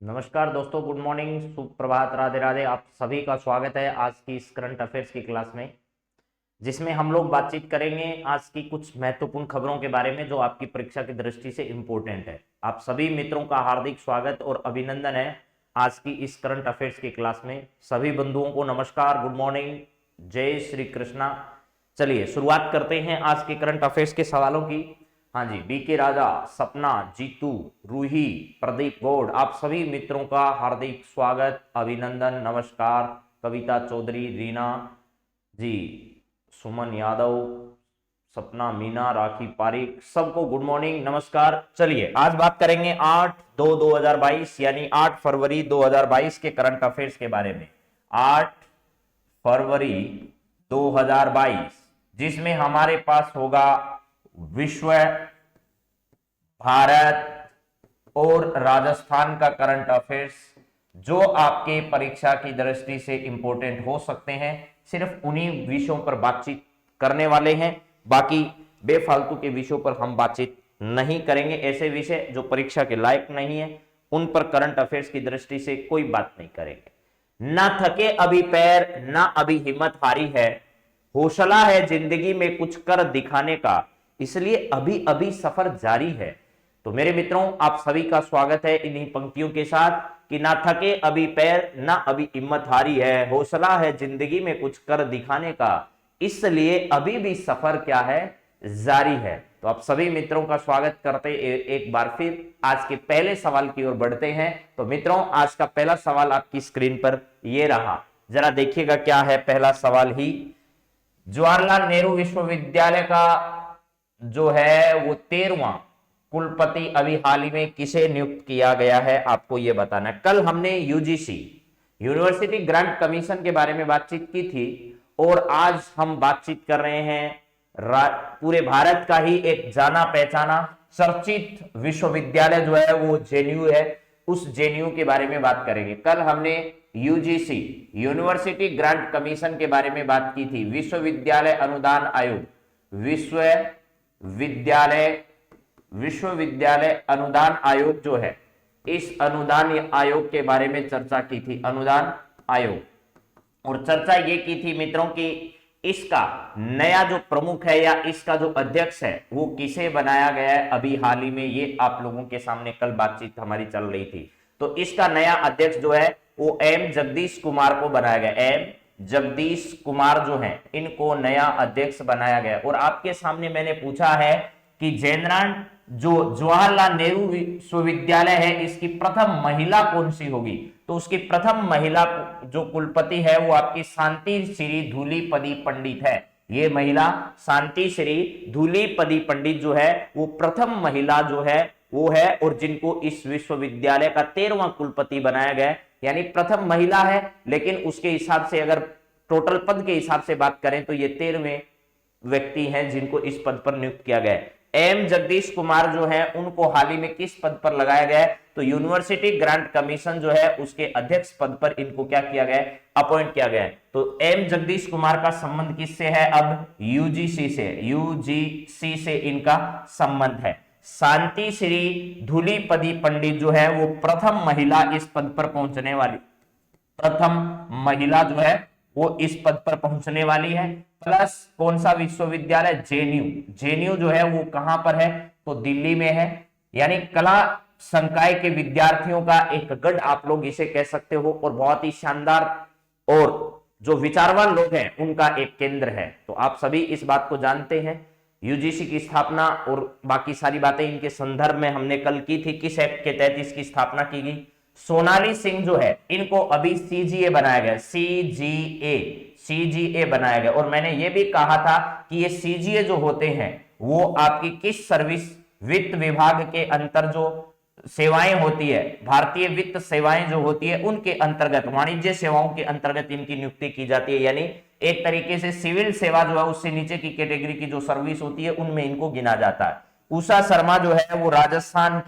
नमस्कार दोस्तों, good morning, सुप्रभात, राधे राधे। आप सभी का स्वागत है आज की इस करंट अफेयर्स की क्लास में, जिसमें हम लोग बातचीत करेंगे आज की कुछ महत्वपूर्ण खबरों के बारे में जो आपकी परीक्षा की दृष्टि से इंपॉर्टेंट है। आप सभी मित्रों का हार्दिक स्वागत और अभिनंदन है आज की इस करंट अफेयर्स की क्लास में। सभी बंधुओं को नमस्कार, गुड मॉर्निंग, जय श्री कृष्णा। चलिए शुरुआत करते हैं आज के करंट अफेयर्स के सवालों की। हाँ जी, बीके राजा, सपना, जीतू, रूही, प्रदीप गौड़, आप सभी मित्रों का हार्दिक स्वागत, अभिनंदन, नमस्कार। कविता चौधरी, रीना जी, सुमन यादव, सपना मीना, राखी पारिक, सबको गुड मॉर्निंग, नमस्कार। चलिए आज बात करेंगे 8/2/2022 यानी 8 फरवरी 2022 के करंट अफेयर्स के बारे में। 8 फरवरी 2022, जिसमें हमारे पास होगा विश्व, भारत और राजस्थान का करंट अफेयर्स, जो आपके परीक्षा की दृष्टि से इंपॉर्टेंट हो सकते हैं। सिर्फ उन्हीं विषयों पर बातचीत करने वाले हैं, बाकी बेफालतू के विषयों पर हम बातचीत नहीं करेंगे। ऐसे विषय जो परीक्षा के लायक नहीं है उन पर करंट अफेयर्स की दृष्टि से कोई बात नहीं करेंगे। ना थके अभी पैर, ना अभी हिम्मत हारी है, हौसला है जिंदगी में कुछ कर दिखाने का, इसलिए अभी अभी सफर जारी है। तो मेरे मित्रों, आप सभी का स्वागत है इन्हीं पंक्तियों के साथ कि ना थके अभी पैर, ना अभी हिम्मत हारी है, हौसला है जिंदगी में कुछ कर दिखाने का, इसलिए अभी भी सफर क्या है, जारी है। तो आप सभी मित्रों का स्वागत करते एक बार फिर आज के पहले सवाल की ओर बढ़ते हैं। तो मित्रों, आज का पहला सवाल आपकी स्क्रीन पर ये रहा, जरा देखिएगा क्या है पहला सवाल ही। जवाहरलाल नेहरू विश्वविद्यालय का जो है वो 13वां कुलपति अभी हाल ही में किसे नियुक्त किया गया है, आपको यह बताना है। कल हमने यूजीसी यूनिवर्सिटी ग्रांट कमीशन के बारे में बातचीत की थी और आज हम बातचीत कर रहे हैं पूरे भारत का ही एक जाना पहचाना चर्चित विश्वविद्यालय जो है वो जेएनयू है। उस जेएनयू के बारे में बात करेंगे। कल हमने यूजीसी यूनिवर्सिटी ग्रांट कमीशन के बारे में बात की थी, विश्वविद्यालय अनुदान आयोग, विश्वविद्यालय अनुदान आयोग जो है, इस अनुदान आयोग के बारे में चर्चा की थी, अनुदान आयोग। और चर्चा ये की थी मित्रों की इसका नया जो प्रमुख है या इसका जो अध्यक्ष है वो किसे बनाया गया है अभी हाल ही में, ये आप लोगों के सामने कल बातचीत हमारी चल रही थी। तो इसका नया अध्यक्ष जो है वो एम जगदीश कुमार को बनाया गया। एम जगदीश कुमार जो है इनको नया अध्यक्ष बनाया गया। और आपके सामने मैंने पूछा है कि जेनरान जो जवाहरलाल नेहरू विश्वविद्यालय है इसकी प्रथम महिला कौन सी होगी, तो उसकी प्रथम महिला जो कुलपति है वो आपकी शांति श्री धूलीपदी पंडित है। ये महिला शांति श्री धूलीपदी पंडित जो है वो प्रथम महिला जो है वो है, और जिनको इस विश्वविद्यालय का 13वां कुलपति बनाया गया, यानी प्रथम महिला है। लेकिन उसके हिसाब से अगर टोटल पद के हिसाब से बात करें तो ये 13वें व्यक्ति हैं जिनको इस पद पर नियुक्त किया गया है। एम जगदीश कुमार जो है उनको हाल ही में किस पद पर लगाया गया है, तो यूनिवर्सिटी ग्रांट कमीशन जो है उसके अध्यक्ष पद पर इनको क्या किया गया है, अपॉइंट किया गया है। तो एम जगदीश कुमार का संबंध किससे है, अब यूजीसी से, यूजीसी से इनका संबंध है। शांति श्री धूलीपदी पंडित जो है वो प्रथम महिला इस पद पर पहुंचने वाली, प्रथम महिला जो है वो इस पद पर पहुंचने वाली है। प्लस कौन सा विश्वविद्यालय, जेएनयू। जेएनयू जो है वो कहां पर है, तो दिल्ली में है। यानी कला संकाय के विद्यार्थियों का एक गढ़ आप लोग इसे कह सकते हो, और बहुत ही शानदार और जो विचारवान लोग हैं उनका एक केंद्र है। तो आप सभी इस बात को जानते हैं। यूजीसी की स्थापना और बाकी सारी बातें इनके संदर्भ में हमने कल की थी। किस एक्ट के तहत इसकी स्थापना की गई, सोनाली सिंह जो है इनको अभी सीजीए बनाया गया, सीजीए बनाया गया। और मैंने ये भी कहा था कि ये सीजीए जो होते हैं वो आपकी किस सर्विस, वित्त विभाग के अंतर जो सेवाएं होती है, भारतीय वित्त सेवाएं जो होती है उनके अंतर्गत, वाणिज्य सेवाओं के अंतर्गत इनकी नियुक्ति की जाती है। यानी एक तरीके से सिविल सेवा जो है उससे नीचे की कैटेगरी की जो सर्विस होती है उनमें इनको गिना जाता है। उषा शर्मा जो है वो राजस्थान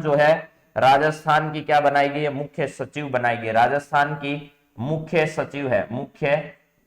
जो है राजस्थान की क्या बनाई गई है, मुख्य सचिव बनाई गई। राजस्थान की मुख्य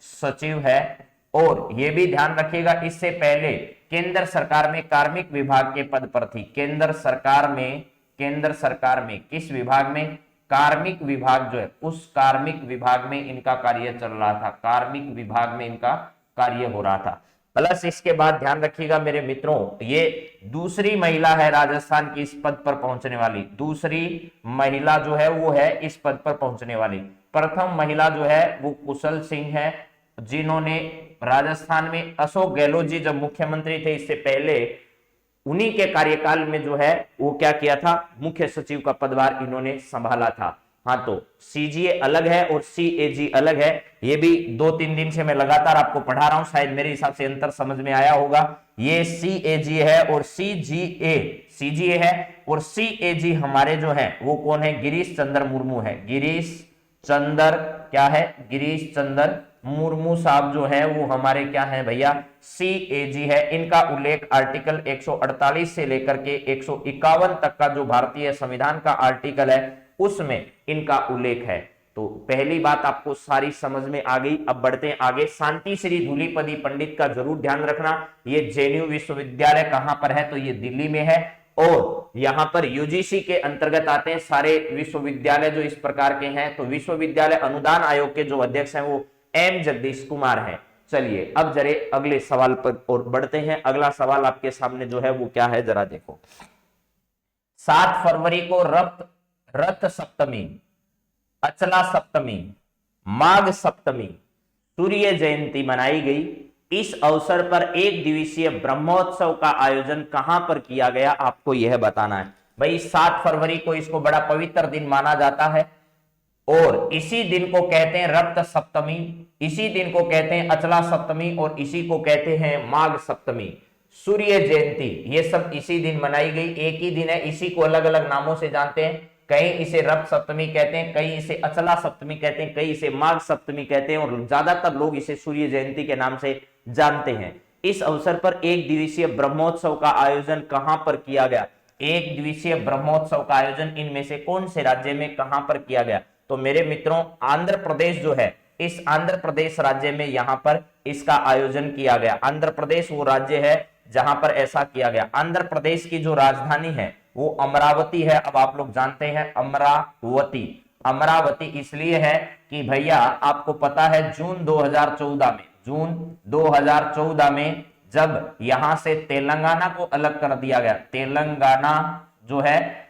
सचिव है। और यह भी ध्यान रखिएगा इससे पहले केंद्र सरकार में कार्मिक विभाग के पद पर थी, केंद्र सरकार में केंद्र सरकार में किस विभाग में, कार्मिक विभाग जो है उस कार्मिक विभाग में इनका कार्य चल रहा था, कार्मिक विभाग में इनका कार्य हो रहा था। प्लस इसके बाद ध्यान रखिएगा मेरे मित्रों, ये दूसरी महिला है राजस्थान की इस पद पर पहुंचने वाली, दूसरी महिला जो है वो है इस पद पर पहुंचने वाली। प्रथम महिला जो है वो कुशल सिंह है, जिन्होंने राजस्थान में अशोक गहलोत जी जब मुख्यमंत्री थे इससे पहले उन्हीं के कार्यकाल में जो है वो क्या किया था, मुख्य सचिव का पदभार इन्होंने संभाला था। हाँ, तो सीजीए अलग है और सीएजी अलग है, ये भी 2-3 दिन से मैं लगातार आपको पढ़ा रहा हूं, शायद मेरे हिसाब से अंतर समझ में आया होगा। ये सीएजी है और सीजीए है और सीएजी हमारे जो है वो कौन है, गिरीश चंद्र मुर्मू है। गिरीश चंद्र क्या है, गिरीश चंद्र मुर्मू साहब जो है वो हमारे क्या है भैया, सीएजी है। इनका उल्लेख आर्टिकल 148 से लेकर के 151 तक का जो भारतीय संविधान का आर्टिकल है उसमें इनका उल्लेख है। तो पहली बात आपको सारी समझ में आ गई। अब बढ़ते हैं आगे। शांति श्री धूलीपति पंडित का जरूर ध्यान रखना, ये जेएनयू विश्वविद्यालय कहां पर है, तो ये दिल्ली में है और यहां पर यूजीसी के अंतर्गत आते हैं सारे विश्वविद्यालय जो इस प्रकार के हैं। तो विश्वविद्यालय अनुदान आयोग के जो अध्यक्ष हैं वो एम जगदीश कुमार है। चलिए अब जरे अगले सवाल पर और बढ़ते हैं। अगला सवाल आपके सामने जो है वो क्या है जरा देखो। 7 फरवरी को रथ सप्तमी, अचला सप्तमी, माघ सप्तमी, सूर्य जयंती मनाई गई। इस अवसर पर एक दिवसीय ब्रह्मोत्सव का आयोजन कहां पर किया गया, आपको यह बताना है। भाई 7 फरवरी को इसको बड़ा पवित्र दिन माना जाता है और इसी दिन को कहते हैं रक्त सप्तमी, इसी दिन को कहते हैं अचला सप्तमी और इसी को कहते हैं माघ सप्तमी। सूर्य जयंती ये सब इसी दिन मनाई गई, एक ही दिन है, इसी को अलग अलग नामों से जानते हैं। कई इसे रथ सप्तमी कहते हैं, कई इसे अचला सप्तमी कहते हैं, कई इसे माघ सप्तमी कहते हैं और ज्यादातर लोग इसे सूर्य जयंती के नाम से जानते हैं। इस अवसर पर एक दिवसीय ब्रह्मोत्सव का आयोजन कहां पर किया गया, एक दिवसीय ब्रह्मोत्सव का आयोजन इनमें से कौन से राज्य में कहां पर किया गया, तो मेरे मित्रों आंध्र प्रदेश जो है, इस आंध्र प्रदेश राज्य में यहां पर इसका आयोजन किया गया। आंध्र प्रदेश वो राज्य है जहां पर ऐसा किया गया। आंध्र प्रदेश की जो राजधानी है वो अमरावती है। अब आप लोग जानते हैं अमरावती, अमरावती इसलिए है कि भैया आपको पता है जून 2014 में जब यहां से तेलंगाना को अलग कर दिया गया, तेलंगाना जो है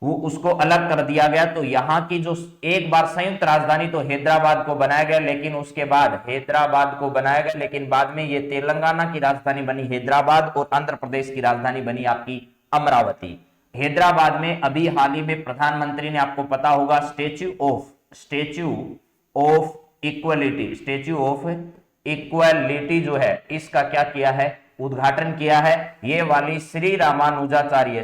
वो उसको अलग कर दिया गया, तो यहां की जो एक बार संयुक्त राजधानी तो हैदराबाद को बनाया गया, लेकिन उसके बाद हैदराबाद को बनाया गया, लेकिन बाद में ये तेलंगाना की राजधानी बनी हैदराबाद और आंध्र प्रदेश की राजधानी बनी आपकी अमरावती। हैदराबाद में अभी हाल ही में प्रधानमंत्री ने, आपको पता होगा, स्टेच्यू ऑफ इक्वलिटी जो है इसका क्या किया है, उद्घाटन किया है। ये वाली श्री रामानुजाचार्य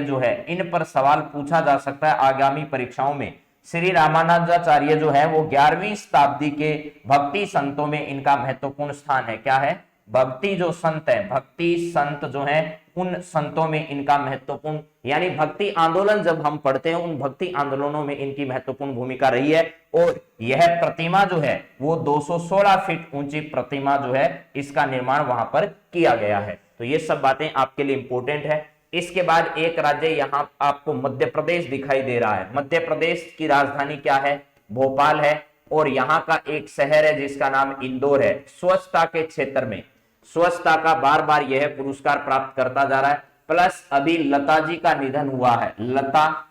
जो है, इन पर सवाल पूछा जा सकता है आगामी परीक्षाओं में। श्री रामानुजाचार्य जो है वो 11वीं शताब्दी के भक्ति संतों में इनका महत्वपूर्ण स्थान है। क्या है, भक्ति जो संत है, भक्ति संत जो है उन संतों में इनका महत्वपूर्ण, यानी भक्ति आंदोलन जब हम पढ़ते हैं उन भक्ति आंदोलनों में इनकी महत्वपूर्ण भूमिका रही है। और यह प्रतिमा जो है वो 216 फीट ऊंची प्रतिमा जो है इसका निर्माण वहां पर किया गया है। तो ये सब बातें आपके लिए इंपॉर्टेंट है। इसके बाद एक राज्य यहां आपको मध्य प्रदेश दिखाई दे रहा है। मध्य प्रदेश की राजधानी क्या है, भोपाल है और यहाँ का एक शहर है जिसका नाम इंदौर है। स्वच्छता के क्षेत्र में, स्वच्छता का बार बार यह पुरस्कार प्राप्त करता जा रहा है। प्लस अभी लता जी का निधन हुआ है, लता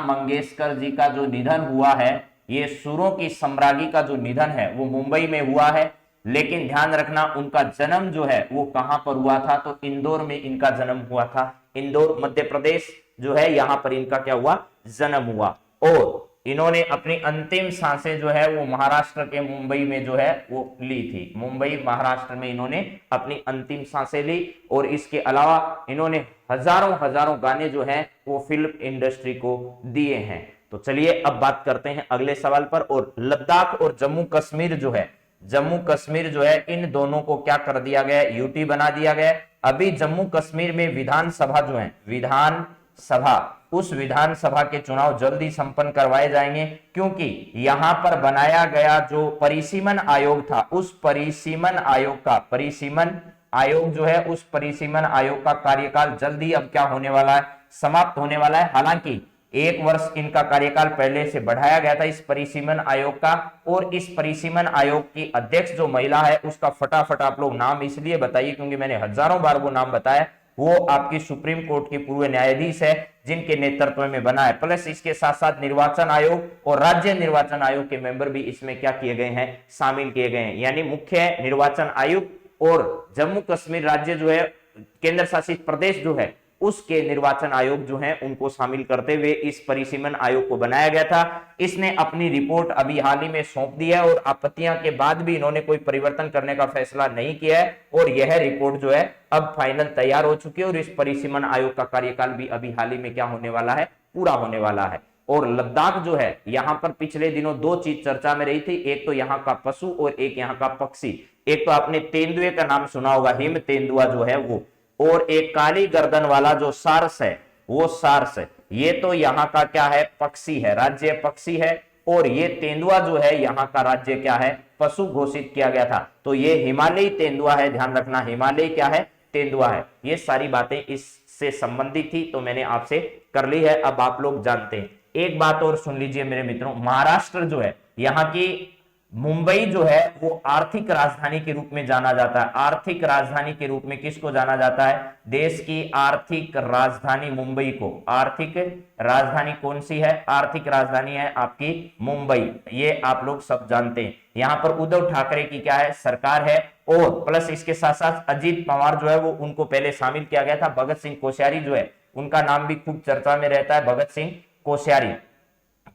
मंगेशकर जी का जो निधन हुआ है, ये सुरों की सम्राज्ञी का जो निधन है वो मुंबई में हुआ है, लेकिन ध्यान रखना उनका जन्म जो है वो कहां पर हुआ था, तो इंदौर में इनका जन्म हुआ था। इंदौर मध्य प्रदेश जो है यहां पर इनका क्या हुआ, जन्म हुआ। और इन्होंने अपनी अंतिम सांसें जो है वो महाराष्ट्र के मुंबई में जो है वो ली थी। मुंबई महाराष्ट्र में इन्होंने अपनी अंतिम सांसें ली और इसके अलावा इन्होंने हजारों गाने जो हैं वो फिल्म इंडस्ट्री को दिए हैं। तो चलिए अब बात करते हैं अगले सवाल पर। और लद्दाख और जम्मू कश्मीर जो है, जम्मू कश्मीर जो है इन दोनों को क्या कर दिया गया, यूटी बना दिया गया। अभी जम्मू कश्मीर में विधानसभा जो है, विधानसभा, उस विधानसभा के चुनाव जल्दी संपन्न करवाए जाएंगे, क्योंकि यहां पर बनाया गया जो परिसीमन आयोग था, उस परिसीमन आयोग जो है उस परिसीमन आयोग का कार्यकाल जल्दी अब क्या होने वाला है, समाप्त होने वाला है। हालांकि 1 वर्ष इनका कार्यकाल पहले से बढ़ाया गया था इस परिसीमन आयोग का, और इस परिसीमन आयोग की अध्यक्ष जो महिला है उसका फटाफट आप लोग नाम इसलिए बताइए क्योंकि मैंने हजारों बार वो नाम बताया। वो आपकी सुप्रीम कोर्ट की पूर्व न्यायाधीश है जिनके नेतृत्व में बना है। प्लस इसके साथ साथ निर्वाचन आयोग और राज्य निर्वाचन आयोग के मेंबर भी इसमें क्या किए गए हैं, शामिल किए गए हैं। यानी मुख्य निर्वाचन आयुक्त और जम्मू कश्मीर राज्य जो है केंद्र शासित प्रदेश जो है उसके निर्वाचन आयोग जो हैं उनको शामिल करते हुए इस परिसीमन आयोग को बनाया गया था। इसने अपनी रिपोर्ट अभी हाल ही में सौंप दी है और आपत्तियां के बाद भी इन्होंने कोई परिवर्तन करने का फैसला नहीं किया है, और यह रिपोर्ट जो है अब फाइनल तैयार हो चुकी है और इस परिसीमन आयोग का कार्यकाल भी अभी हाल ही में क्या होने वाला है, पूरा होने वाला है। और लद्दाख जो है यहाँ पर पिछले दिनों दो चीज चर्चा में रही थी, एक तो यहाँ का पशु और एक यहाँ का पक्षी। एक तो आपने तेंदुए का नाम सुना होगा, हिम तेंदुआ जो है वो, और एक काली गर्दन वाला जो सारस है वो सारस है। ये तो यहाँ का क्या है, पक्षी है, राज्य पक्षी है, और ये तेंदुआ जो है यहाँ का राज्य क्या है, पशु घोषित किया गया था। तो ये हिमालयी तेंदुआ है, ध्यान रखना, हिमालयी क्या है, तेंदुआ है। ये सारी बातें इससे संबंधित थी तो मैंने आपसे कर ली है, अब आप लोग जानते हैं। एक बात और सुन लीजिए मेरे मित्रों, महाराष्ट्र जो है यहाँ की मुंबई जो है वो आर्थिक राजधानी के रूप में जाना जाता है। आर्थिक राजधानी के रूप में किसको जाना जाता है, देश की आर्थिक राजधानी मुंबई को। आर्थिक राजधानी कौन सी है, आर्थिक राजधानी है आपकी मुंबई, ये आप लोग सब जानते हैं। यहाँ पर उद्धव ठाकरे की क्या है, सरकार है, और प्लस इसके साथ साथ अजीत पवार जो है वो उनको पहले शामिल किया गया था। भगत सिंह कोश्यारी जो है उनका नाम भी खूब चर्चा में रहता है, भगत सिंह कोश्यारी।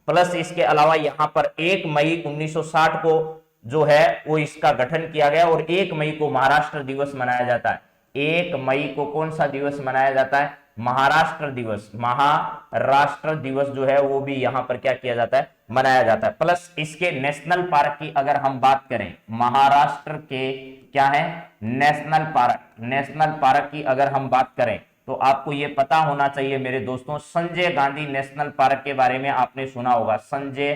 प्लस इसके अलावा यहां पर 1 मई 1960 को जो है वो इसका गठन किया गया, और 1 मई को महाराष्ट्र दिवस मनाया जाता है। 1 मई को कौन सा दिवस मनाया जाता है, महाराष्ट्र दिवस। महाराष्ट्र दिवस जो है वो भी यहां पर क्या किया जाता है, मनाया जाता है। प्लस इसके नेशनल पार्क की अगर हम बात करें, महाराष्ट्र के क्या है, नेशनल पार्क, नेशनल पार्क की अगर हम बात करें तो आपको यह पता होना चाहिए मेरे दोस्तों, संजय गांधी नेशनल पार्क के बारे में आपने सुना होगा, Sanjay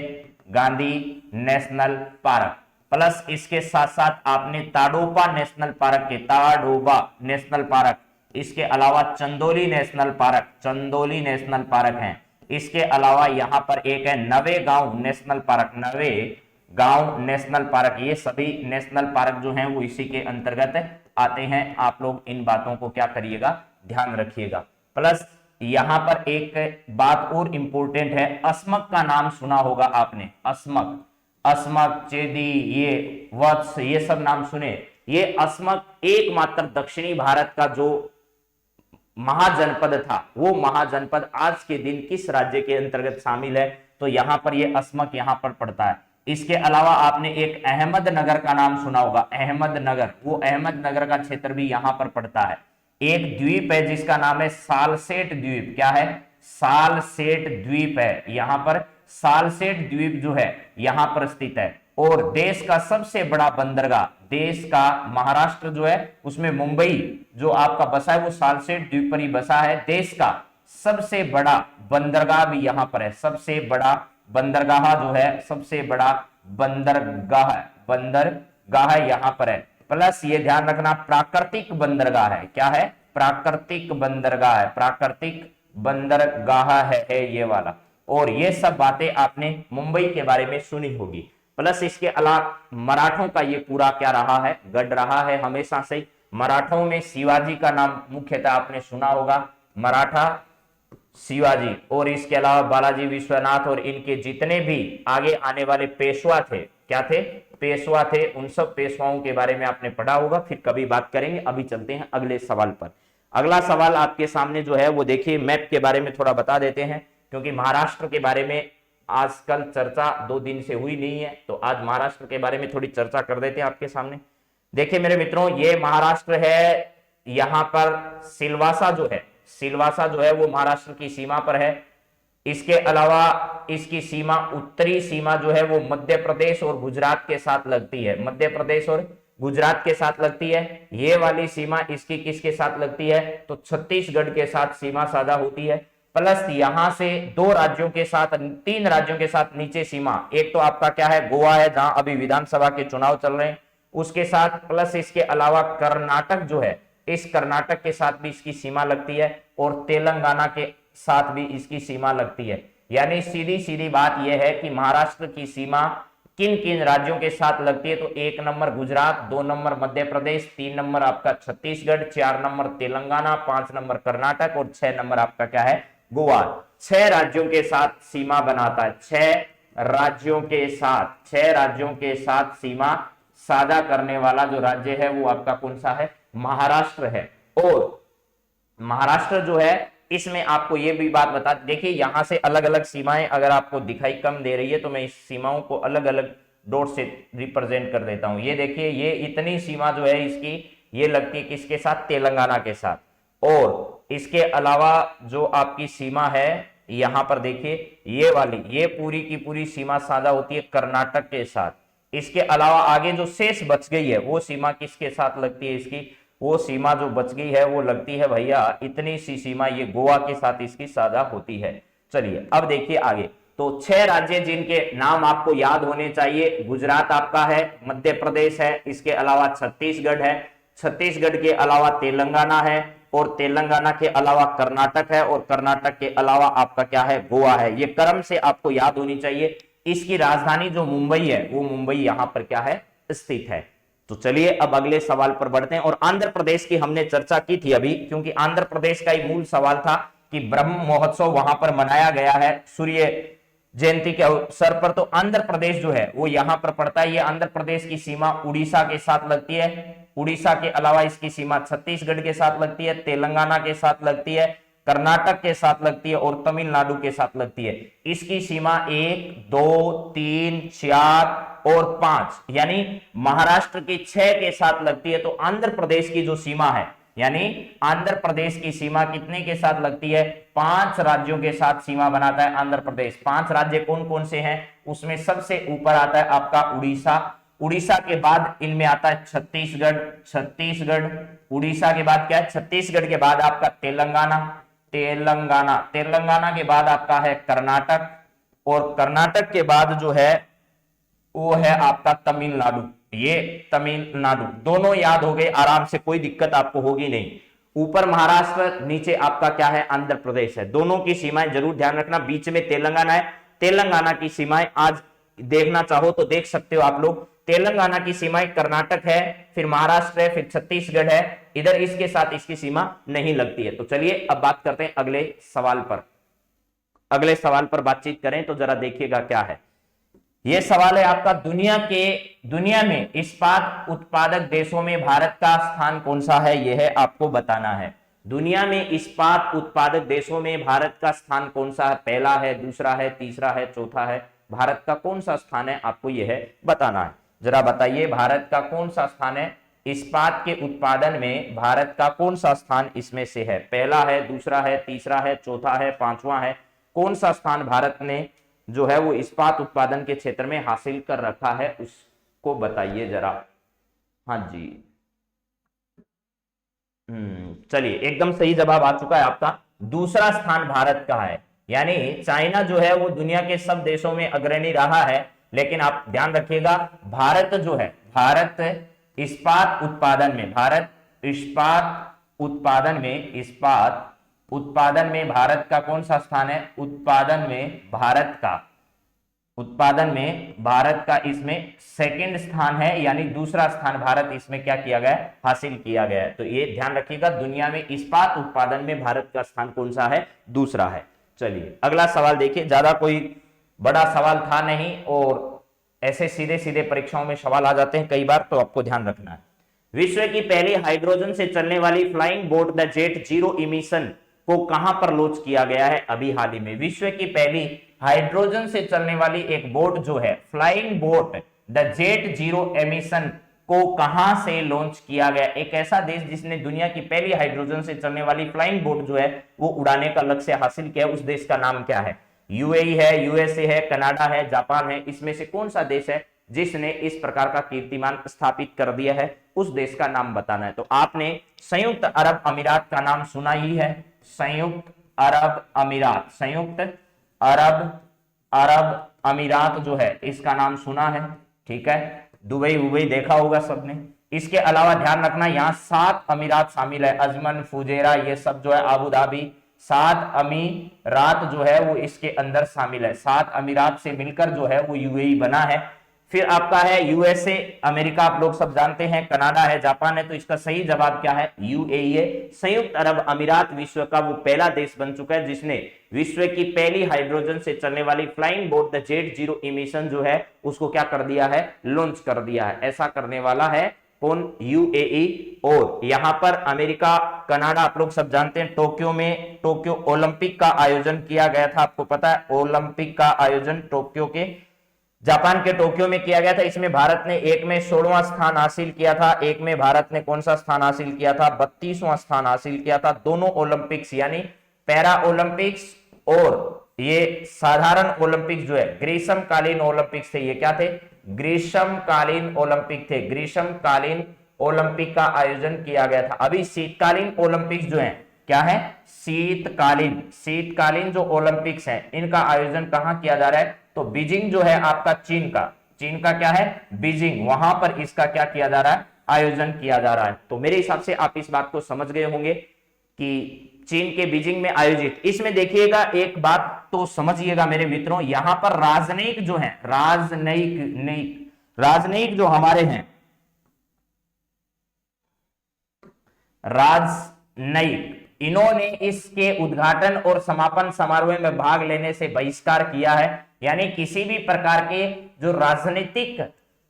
Gandhi national park. Plus इसके साथ साथ आपने ताडोबा नेशनल पार्क के, ताडोबा नेशनल पार्क, इसके अलावा Chandoli national park, Chandoli national park है। इसके अलावा यहां पर एक है Navegaon national park, Navegaon national park. ये सभी नेशनल पार्क जो हैं वो इसी के अंतर्गत आते हैं। आप लोग इन बातों को क्या करिएगा, ध्यान रखिएगा। प्लस यहां पर एक बात और इंपॉर्टेंट है, अस्मक का नाम सुना होगा आपने, अस्मक, अस्मक, चेदी, ये वत्स, ये सब नाम सुने। ये अस्मक एकमात्र दक्षिणी भारत का जो महाजनपद था, वो महाजनपद आज के दिन किस राज्य के अंतर्गत शामिल है, तो यहां पर ये अस्मक यहां पर पड़ता है। इसके अलावा आपने एक अहमदनगर का नाम सुना होगा, अहमदनगर, वो अहमदनगर का क्षेत्र भी यहां पर पड़ता है। एक द्वीप है जिसका नाम है सालसेट द्वीप, क्या है, सालसेट द्वीप है, यहां पर सालसेट द्वीप जो है यहां पर स्थित है। और देश का सबसे बड़ा बंदरगाह, देश का, महाराष्ट्र जो है उसमें मुंबई जो आपका बसा है वो सालसेट द्वीप पर ही बसा है। देश का सबसे बड़ा बंदरगाह भी यहां पर है, सबसे बड़ा बंदरगाह जो है, सबसे बड़ा बंदरगाह, बंदरगाह यहां पर है। प्लस ये ध्यान रखना प्राकृतिक बंदरगाह है, क्या है, प्राकृतिक बंदरगाह है, प्राकृतिक बंदरगाह है ये वाला। और ये सब बातें आपने मुंबई के बारे में सुनी होगी। प्लस इसके अलावा मराठों का ये पूरा क्या रहा है, गढ़ रहा है हमेशा से। मराठों में शिवाजी का नाम मुख्यतः आपने सुना होगा, मराठा शिवाजी। और इसके अलावा बालाजी विश्वनाथ और इनके जितने भी आगे आने वाले पेशवा थे, क्या थे, पेशवा थे, उन सब पेशवाओं के बारे में आपने पढ़ा होगा, फिर कभी बात करेंगे। अभी चलते हैं अगले सवाल पर। अगला सवाल आपके सामने जो है वो देखिए, मैप के बारे में थोड़ा बता देते हैं क्योंकि महाराष्ट्र के बारे में आजकल चर्चा 2 दिन से हुई नहीं है, तो आज महाराष्ट्र के बारे में थोड़ी चर्चा कर देते हैं आपके सामने। देखिए मेरे मित्रों, ये महाराष्ट्र है, यहां पर सिलवासा जो है, सिलवासा जो है वो महाराष्ट्र की सीमा पर है। इसके अलावा इसकी सीमा, उत्तरी सीमा जो है वो मध्य प्रदेश और गुजरात के साथ लगती है, मध्य प्रदेश और गुजरात के साथ लगती है। ये वाली सीमा इसकी किसके साथ लगती है, तो छत्तीसगढ़ के साथ सीमा साझा होती है। प्लस यहां से 2 राज्यों के साथ, 3 राज्यों के साथ नीचे सीमा, एक तो आपका क्या है, गोवा है जहां अभी विधानसभा के चुनाव चल रहे हैं, उसके साथ प्लस इसके अलावा कर्नाटक जो है, इस कर्नाटक के साथ भी इसकी सीमा लगती है और तेलंगाना के साथ भी इसकी सीमा लगती है। यानी सीधी सीधी बात यह है कि महाराष्ट्र की सीमा किन किन राज्यों के साथ लगती है, तो 1 number Gujarat, 2 number Madhya Pradesh, 3 number आपका छत्तीसगढ़, 4 नंबर तेलंगाना, 5 नंबर कर्नाटक और 6 नंबर आपका क्या है, गोवा। 6 राज्यों के साथ सीमा बनाता है, 6 राज्यों के साथ सीमा साझा करने वाला जो राज्य है वो आपका कौन सा है, महाराष्ट्र है। और महाराष्ट्र जो है इसमें आपको ये भी बात बता, देखिए यहां से अलग अलग सीमाएं अगर आपको दिखाई कम दे रही है तो मैं इस सीमाओं को अलग अलग डॉट से रिप्रेजेंट कर देता हूं। ये देखिए, ये इतनी सीमा जो है इसकी, ये लगती है किसके साथ, तेलंगाना के साथ। और इसके अलावा जो आपकी सीमा है यहां पर देखिए, ये वाली, ये पूरी की पूरी सीमा साझा होती है कर्नाटक के साथ। इसके अलावा आगे जो शेष बच गई है वो सीमा किसके साथ लगती है, इसकी वो सीमा जो बच गई है वो लगती है भैया, इतनी सी सीमा ये गोवा के साथ इसकी साझा होती है। चलिए अब देखिए आगे, तो 6 राज्य जिनके नाम आपको याद होने चाहिए, गुजरात आपका है, मध्य प्रदेश है, इसके अलावा छत्तीसगढ़ है, छत्तीसगढ़ के अलावा तेलंगाना है, और तेलंगाना के अलावा कर्नाटक है, और कर्नाटक के अलावा आपका क्या है, गोवा है। ये क्रम से आपको याद होनी चाहिए। इसकी राजधानी जो मुंबई है वो मुंबई यहां पर क्या है, स्थित है। तो चलिए अब अगले सवाल पर बढ़ते हैं। और आंध्र प्रदेश की हमने चर्चा की थी अभी, क्योंकि आंध्र प्रदेश का ही मूल सवाल था कि ब्रह्म महोत्सव वहां पर मनाया गया है सूर्य जयंती के अवसर पर। तो आंध्र प्रदेश जो है वो यहां पर पड़ता है। ये आंध्र प्रदेश की सीमा उड़ीसा के साथ लगती है, उड़ीसा के अलावा इसकी सीमा छत्तीसगढ़ के साथ लगती है, तेलंगाना के साथ लगती है, कर्नाटक के साथ लगती है और तमिलनाडु के साथ लगती है। इसकी सीमा 1, 2, 3, 4 और 5 यानी महाराष्ट्र की 6 के साथ लगती है। तो आंध्र प्रदेश की जो सीमा है, यानी आंध्र प्रदेश की सीमा कितने के साथ लगती है, 5 राज्यों के साथ सीमा बनाता है आंध्र प्रदेश। 5 राज्य कौन कौन से हैं, उसमें सबसे ऊपर आता है आपका उड़ीसा, उड़ीसा के बाद इनमें आता है छत्तीसगढ़, छत्तीसगढ़, उड़ीसा के बाद क्या है, छत्तीसगढ़ के बाद आपका तेलंगाना, तेलंगाना, तेलंगाना के बाद आपका है कर्नाटक, और कर्नाटक के बाद जो है वो है आपका तमिलनाडु। ये तमिलनाडु, दोनों याद हो गए आराम से, कोई दिक्कत आपको होगी नहीं। ऊपर महाराष्ट्र, नीचे आपका क्या है, आंध्र प्रदेश है। दोनों की सीमाएं जरूर ध्यान रखना, बीच में तेलंगाना है। तेलंगाना की सीमाएं आज देखना चाहो तो देख सकते हो आप लोग। तेलंगाना की सीमाएं कर्नाटक है, फिर महाराष्ट्र है, फिर छत्तीसगढ़ है, इधर इसके साथ इसकी सीमा नहीं लगती है। तो चलिए अब बात करते हैं अगले सवाल पर। अगले सवाल पर बातचीत करें तो जरा देखिएगा क्या है। यह सवाल है आपका, दुनिया में इस्पात उत्पादक देशों में भारत का स्थान कौन सा है, यह है आपको बताना है। दुनिया में इस्पात उत्पादक देशों में भारत का स्थान कौन सा है, पहला है, दूसरा है, तीसरा है, चौथा है, भारत का कौन सा स्थान है, आपको यह बताना है। जरा बताइए भारत का कौन सा स्थान है, इस्पात के उत्पादन में भारत का कौन सा स्थान इसमें से है, पहला है, दूसरा है, तीसरा है, चौथा है, पांचवा है, कौन सा स्थान भारत ने जो है वो इस्पात उत्पादन के क्षेत्र में हासिल कर रखा है, उसको बताइए जरा। हाँ जी, चलिए एकदम सही जवाब आ चुका है आपका, दूसरा स्थान भारत का है। यानी चाइना जो है वो दुनिया के सब देशों में अग्रणी रहा है, लेकिन आप ध्यान रखिएगा भारत जो है, भारत इस्पात उत्पादन में, भारत इस्पात उत्पादन में, इस्पात उत्पादन में भारत का कौन सा स्थान है, उत्पादन में भारत का इसमें सेकंड स्थान है, यानी दूसरा स्थान भारत इसमें क्या किया गया है, हासिल किया गया है। तो ये ध्यान रखिएगा, दुनिया में इस्पात उत्पादन में भारत का स्थान कौन सा है, दूसरा है। चलिए अगला सवाल देखिए, ज्यादा कोई बड़ा सवाल था नहीं, और ऐसे सीधे सीधे परीक्षाओं में सवाल आ जाते हैं कई बार, तो आपको ध्यान रखना है। विश्व की पहली हाइड्रोजन से चलने वाली flying boat the jet zero emission को कहां पर लॉन्च किया गया है, अभी हाल ही में। विश्व की पहली हाइड्रोजन से चलने वाली एक बोट जो है, flying boat the jet zero emission को कहां से लॉन्च किया गया, एक ऐसा देश जिसने दुनिया की पहली हाइड्रोजन से चलने वाली फ्लाइंग बोट जो है वो उड़ाने का लक्ष्य हासिल किया, उस देश का नाम क्या है। यूएई है, यूएसए है, कनाडा है, जापान है, इसमें से कौन सा देश है जिसने इस प्रकार का कीर्तिमान स्थापित कर दिया है, उस देश का नाम बताना है। तो आपने संयुक्त अरब अमीरात का नाम सुना ही है, संयुक्त अरब अमीरात, संयुक्त अरब अमीरात जो है इसका नाम सुना है, ठीक है। दुबई उबई देखा होगा सबने। इसके अलावा ध्यान रखना यहाँ 7 अमीरात शामिल है, अजमन, फुजेरा, ये सब जो है अबू धाबी, 7 अमीरात जो है वो इसके अंदर शामिल है। 7 अमीरात से मिलकर जो है वो यूएई बना है। फिर आपका है यूएसए, अमेरिका आप लोग सब जानते हैं, कनाडा है, जापान है, तो इसका सही जवाब क्या है? यूएई है। संयुक्त अरब अमीरात विश्व का वो पहला देश बन चुका है जिसने विश्व की पहली हाइड्रोजन से चलने वाली flying boat the jet zero emission जो है उसको क्या कर दिया है? लॉन्च कर दिया है। ऐसा करने वाला है कौन? यूएई। और यहां पर अमेरिका, कनाडा आप लोग सब जानते हैं, टोक्यो में टोक्यो ओलंपिक का आयोजन किया गया था, आपको पता है ओलंपिक का आयोजन टोक्यो के, जापान के टोक्यो में किया गया था। इसमें भारत ने एक में 16वां स्थान हासिल किया था, एक में भारत ने कौन सा स्थान हासिल किया था? 32वां स्थान हासिल किया था। दोनों ओलंपिक्स यानी पैरा ओलंपिक्स और ये साधारण ओलंपिक्स जो है ग्रीष्मकालीन ओलंपिक्स थे, ये क्या थे? ग्रीष्मकालीन ओलंपिक थे। ग्रीष्मकालीन ओलंपिक का आयोजन किया गया था। अभी शीतकालीन ओलंपिक्स जो है क्या है? शीतकालीन जो ओलंपिक्स है इनका आयोजन कहां किया जा रहा है? तो बीजिंग जो है आपका चीन का क्या है? बीजिंग, वहां पर इसका क्या किया जा रहा है? आयोजन किया जा रहा है। तो मेरे हिसाब से आप इस बात को समझ गए होंगे कि चीन के बीजिंग में आयोजित। इसमें देखिएगा एक बात तो समझिएगा मेरे मित्रों, यहां पर राजनयिक जो है, राजनयिक जो हमारे हैं, राजनयिक, इन्होंने इसके उद्घाटन और समापन समारोह में भाग लेने से बहिष्कार किया है। यानी किसी भी प्रकार के जो राजनीतिक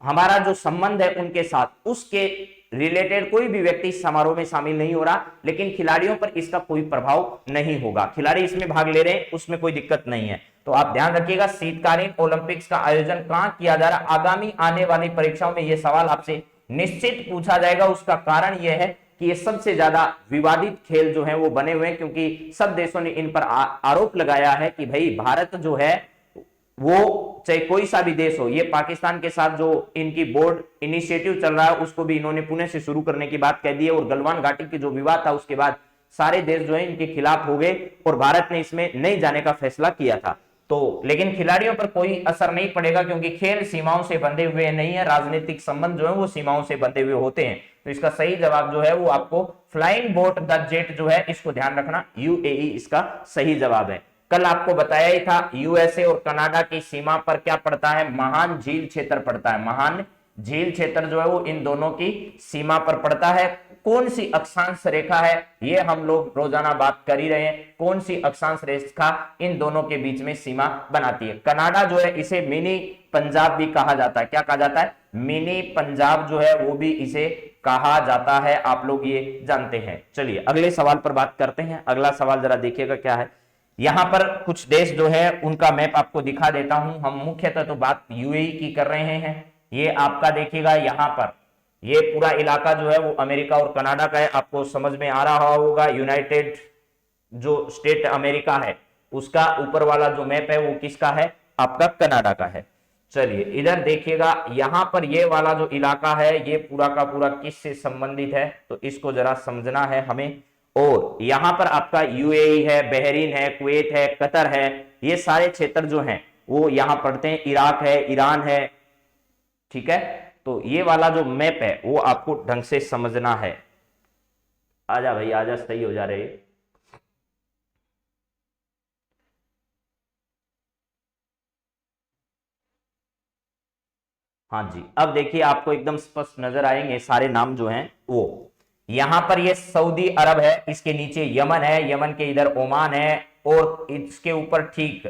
हमारा जो संबंध है उनके साथ, उसके रिलेटेड कोई भी व्यक्ति समारोह में शामिल नहीं हो रहा, लेकिन खिलाड़ियों पर इसका कोई प्रभाव नहीं होगा। खिलाड़ी इसमें भाग ले रहे हैं, उसमें कोई दिक्कत नहीं है। तो आप ध्यान रखिएगा शीतकालीन ओलंपिक्स का आयोजन कहां किया जा रहा है? आगामी आने वाली परीक्षाओं में यह सवाल आपसे निश्चित पूछा जाएगा। उसका कारण यह है कि ये सबसे ज्यादा विवादित खेल जो है वो बने हुए हैं, क्योंकि सब देशों ने इन पर आरोप लगाया है कि भाई भारत जो है वो चाहे कोई सा भी देश हो, ये पाकिस्तान के साथ जो इनकी बोर्ड इनिशिएटिव चल रहा है उसको भी इन्होंने पुणे से शुरू करने की बात कह दी है। और गलवान घाटी की जो विवाद था उसके बाद सारे देश जो है इनके खिलाफ हो गए और भारत ने इसमें नहीं जाने का फैसला किया था। तो लेकिन खिलाड़ियों पर कोई असर नहीं पड़ेगा, क्योंकि खेल सीमाओं से बंधे हुए नहीं है, राजनीतिक संबंध जो है वो सीमाओं से बंधे हुए होते हैं। तो इसका सही जवाब जो है वो आपको फ्लाइंग बोट द जेट जो है, इसको ध्यान रखना, यूएई इसका सही जवाब है। कल आपको बताया ही था यूएसए और कनाडा की सीमा पर क्या पड़ता है? महान झील क्षेत्र पड़ता है। महान झील क्षेत्र जो है वो इन दोनों की सीमा पर पड़ता है। कौन सी अक्षांश रेखा है ये हम लोग रोजाना बात कर ही रहे हैं। कौन सी अक्षांश रेखा इन दोनों के बीच में सीमा बनाती है? कनाडा जो है इसे मिनी पंजाब भी कहा जाता है। क्या कहा जाता है? मिनी पंजाब जो है वो भी इसे कहा जाता है, आप लोग ये जानते हैं। चलिए अगले सवाल पर बात करते हैं। अगला सवाल जरा देखिएगा क्या है। यहां पर कुछ देश जो है उनका मैप आपको दिखा देता हूं। हम मुख्यतः तो बात यूएई की कर रहे हैं। ये आपका देखिएगा यहां पर ये पूरा इलाका जो है वो अमेरिका और कनाडा का है, आपको समझ में आ रहा होगा। यूनाइटेड जो स्टेट अमेरिका है उसका ऊपर वाला जो मैप है वो किसका है? आपका कनाडा का है। चलिए इधर देखिएगा, यहां पर ये वाला जो इलाका है ये पूरा का पूरा किससे संबंधित है? तो इसको जरा समझना है हमें। और यहां पर आपका यूएई है, बहरीन है, कुवैत है, कतर है, ये सारे क्षेत्र जो हैं वो यहां पड़ते हैं। इराक है, ईरान है, ठीक है। तो ये वाला जो मैप है वो आपको ढंग से समझना है। आजा भाई आजा, सही हो जा रहे। हाँ जी, अब देखिए आपको एकदम स्पष्ट नजर आएंगे सारे नाम जो हैं वो। यहां पर ये सऊदी अरब है, इसके नीचे यमन है, यमन के इधर ओमान है, और इसके ऊपर ठीक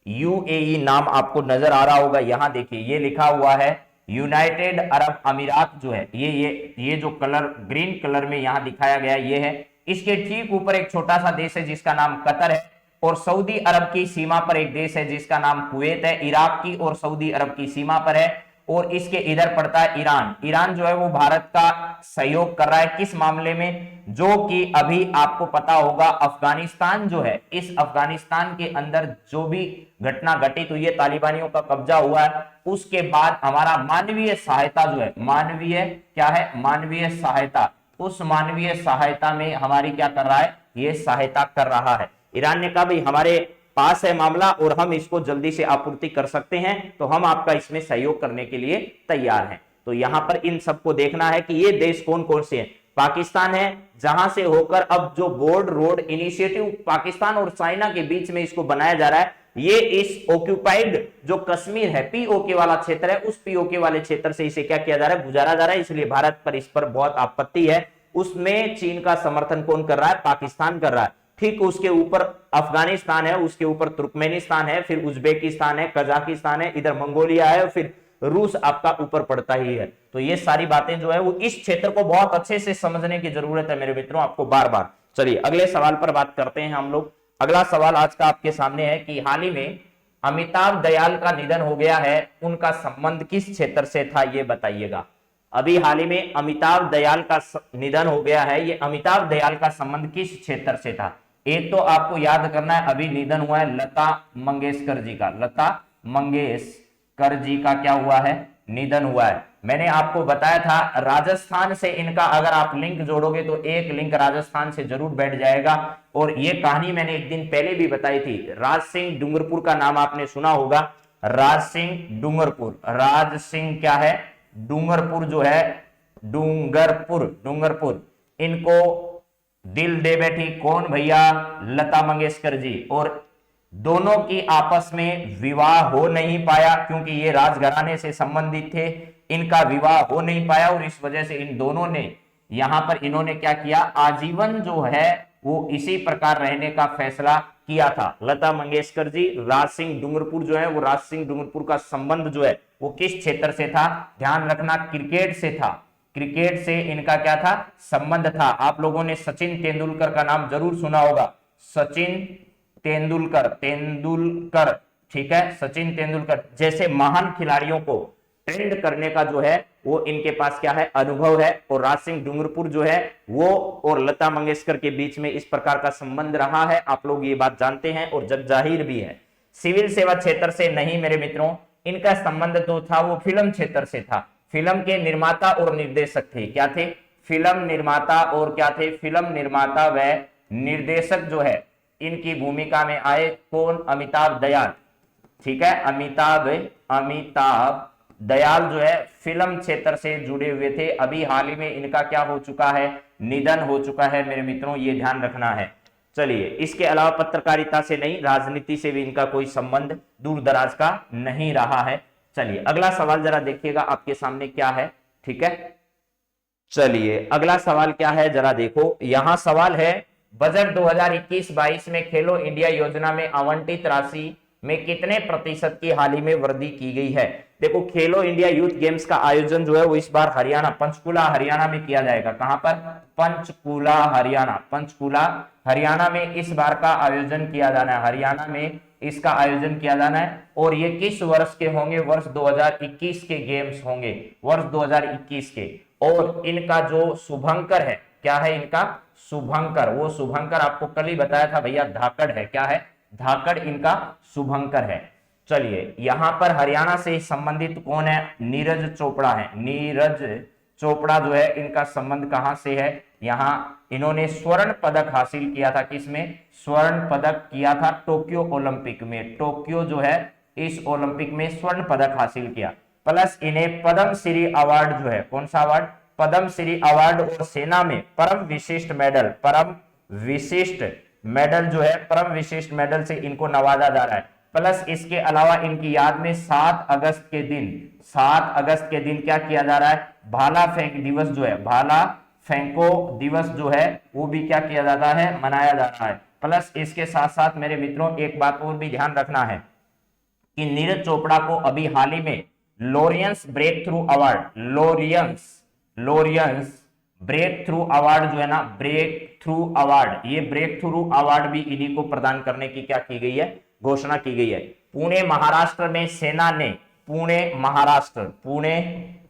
यूएई नाम आपको नजर आ रहा होगा। यहां देखिए ये लिखा हुआ है यूनाइटेड अरब अमीरात जो है, ये जो कलर ग्रीन कलर में यहां दिखाया गया ये है। इसके ठीक ऊपर एक छोटा सा देश है जिसका नाम कतर है, और सऊदी अरब की सीमा पर एक देश है जिसका नाम कुवैत है। इराक की और सऊदी अरब की सीमा पर है। और इसके इधर पड़ता है ईरान। ईरान जो है वो भारत का सहयोग कर रहा है किस मामले में? जो कि अभी आपको पता होगा अफगानिस्तान जो है, इस अफगानिस्तान के अंदर जो भी घटना घटित हुई है, तालिबानियों का कब्जा हुआ है, उसके बाद हमारा मानवीय सहायता जो है, मानवीय क्या है? मानवीय सहायता, उस मानवीय सहायता में हमारी क्या कर रहा है? ये सहायता कर रहा है। ईरान ने कहा भाई हमारे पास है मामला और हम इसको जल्दी से आपूर्ति कर सकते हैं, तो हम आपका इसमें सहयोग करने के लिए तैयार हैं। तो यहां पर इन सबको देखना है कि ये देश कौन कौन से हैं। पाकिस्तान है, जहां से होकर अब जो बोर्ड रोड इनिशिएटिव पाकिस्तान और चाइना के बीच में इसको बनाया जा रहा है, ये इस ऑक्यूपाइड जो कश्मीर है, पीओके वाला क्षेत्र है, उस पीओके वाले क्षेत्र से इसे क्या किया जा रहा है, गुजारा जा रहा है। इसलिए भारत पर इस पर बहुत आपत्ति है। उसमें चीन का समर्थन कौन कर रहा है, पाकिस्तान कर रहा है। ठीक उसके ऊपर अफगानिस्तान है, उसके ऊपर तुर्कमेनिस्तान है, फिर उज्बेकिस्तान है, कजाकिस्तान है, इधर मंगोलिया है, फिर रूस आपका ऊपर पड़ता ही है। तो ये सारी बातें जो है वो इस क्षेत्र को बहुत अच्छे से समझने की जरूरत है मेरे मित्रों, आपको बार बार। चलिए अगले सवाल पर बात करते हैं हम लोग। अगला सवाल आज का आपके सामने है कि हाल ही में अमिताभ दयाल का निधन हो गया है, उनका संबंध किस क्षेत्र से था, ये बताइएगा। अभी हाल ही में अमिताभ दयाल का निधन हो गया है, ये अमिताभ दयाल का संबंध किस क्षेत्र से था। एक तो आपको याद करना है, अभी निधन हुआ है लता मंगेशकर जी का, लता मंगेशकर जी का क्या हुआ है, निधन हुआ है। मैंने आपको बताया था राजस्थान से इनका अगर आप लिंक जोड़ोगे तो एक लिंक राजस्थान से जरूर बैठ जाएगा। और ये कहानी मैंने एक दिन पहले भी बताई थी। राज सिंह डूंगरपुर का नाम आपने सुना होगा, राज सिंह डूंगरपुर, राज सिंह क्या है, डूंगरपुर जो है, डूंगरपुर, इनको दिल दे बैठी कौन भैया, लता मंगेशकर जी। और दोनों की आपस में विवाह हो नहीं पाया, क्योंकि ये राजघराने से संबंधित थे, इनका विवाह हो नहीं पाया और इस वजह से इन दोनों ने यहां पर इन्होंने क्या किया, आजीवन जो है वो इसी प्रकार रहने का फैसला किया था। लता मंगेशकर जी, राज सिंह डूंगरपुर जो है, वो राज सिंह डूंगरपुर का संबंध जो है वो किस क्षेत्र से था, ध्यान रखना, क्रिकेट से था। क्रिकेट से इनका क्या था, संबंध था। आप लोगों ने सचिन तेंदुलकर का नाम जरूर सुना होगा, सचिन तेंदुलकर, ठीक है, सचिन तेंदुलकर जैसे महान खिलाड़ियों को ट्रेंड करने का जो है वो इनके पास क्या है, अनुभव है। और राज सिंह डूंगरपुर जो है वो और लता मंगेशकर के बीच में इस प्रकार का संबंध रहा है, आप लोग ये बात जानते हैं और जग जाहिर भी है। सिविल सेवा क्षेत्र से नहीं मेरे मित्रों, इनका संबंध तो था वो फिल्म क्षेत्र से था। फिल्म के निर्माता और निर्देशक थे, क्या थे, फिल्म निर्माता और क्या थे, फिल्म निर्माता व निर्देशक जो है इनकी भूमिका में आए कौन, अमिताभ दयाल, ठीक है, अमिताभ दयाल जो है फिल्म क्षेत्र से जुड़े हुए थे। अभी हाल ही में इनका क्या हो चुका है, निधन हो चुका है मेरे मित्रों, ये ध्यान रखना है। चलिए, इसके अलावा पत्रकारिता से नहीं, राजनीति से भी इनका कोई संबंध दूर दराज का नहीं रहा है। चलिए अगला सवाल जरा देखिएगा आपके सामने क्या है, ठीक है। चलिए अगला सवाल क्या है जरा देखो, यहां सवाल है बजट 2021-22 में खेलो इंडिया योजना में आवंटित राशि में कितने प्रतिशत की हाल ही में वृद्धि की गई है। देखो, खेलो इंडिया यूथ गेम्स का आयोजन जो है वो इस बार हरियाणा, पंचकुला हरियाणा में किया जाएगा। कहां पर, पंचकुला हरियाणा, पंचकुला हरियाणा में इस बार का आयोजन किया जाना है, हरियाणा में इसका आयोजन किया जाना है। और ये किस वर्ष के होंगे, वर्ष 2021 के गेम्स होंगे, वर्ष 2021 के। और इनका जो शुभंकर है, क्या है इनका शुभंकर, वो शुभंकर आपको कल ही बताया था भैया, धाकड़ है, क्या है, धाकड़ इनका शुभंकर है। चलिए यहां पर हरियाणा से संबंधित कौन है, नीरज चोपड़ा है, नीरज चोपड़ा जो है इनका संबंध कहां से है, यहां इन्होंने स्वर्ण पदक हासिल किया था, किसमें, स्वर्ण पदक किया था टोक्यो ओलंपिक में, टोक्यो जो है इस ओलंपिक में स्वर्ण पदक हासिल किया। प्लस इन्हें पद्म श्री अवार्ड जो है, कौन सा अवार्ड, पद्म श्री अवार्ड, और सेना में परम विशिष्ट मेडल, परम विशिष्ट मेडल जो है, परम विशिष्ट मेडल से इनको नवाजा जा रहा है। प्लस इसके अलावा इनकी याद में 7 अगस्त के दिन, 7 अगस्त के दिन क्या किया जा रहा है, भाला फेंक दिवस जो है, भाला फेंको दिवस जो है वो भी क्या किया जाता है, मनाया जाता है। प्लस इसके साथ साथ मेरे मित्रों एक बात और भी ध्यान रखना है कि नीरज चोपड़ा को अभी हाल ही में Laureus breakthrough award, Laureus breakthrough award जो है ना, ब्रेक थ्रू अवार्ड, ये ब्रेक थ्रू अवार्ड भी इन्हीं को प्रदान करने की क्या की गई है, घोषणा की गई है। पुणे महाराष्ट्र में सेना ने, पुणे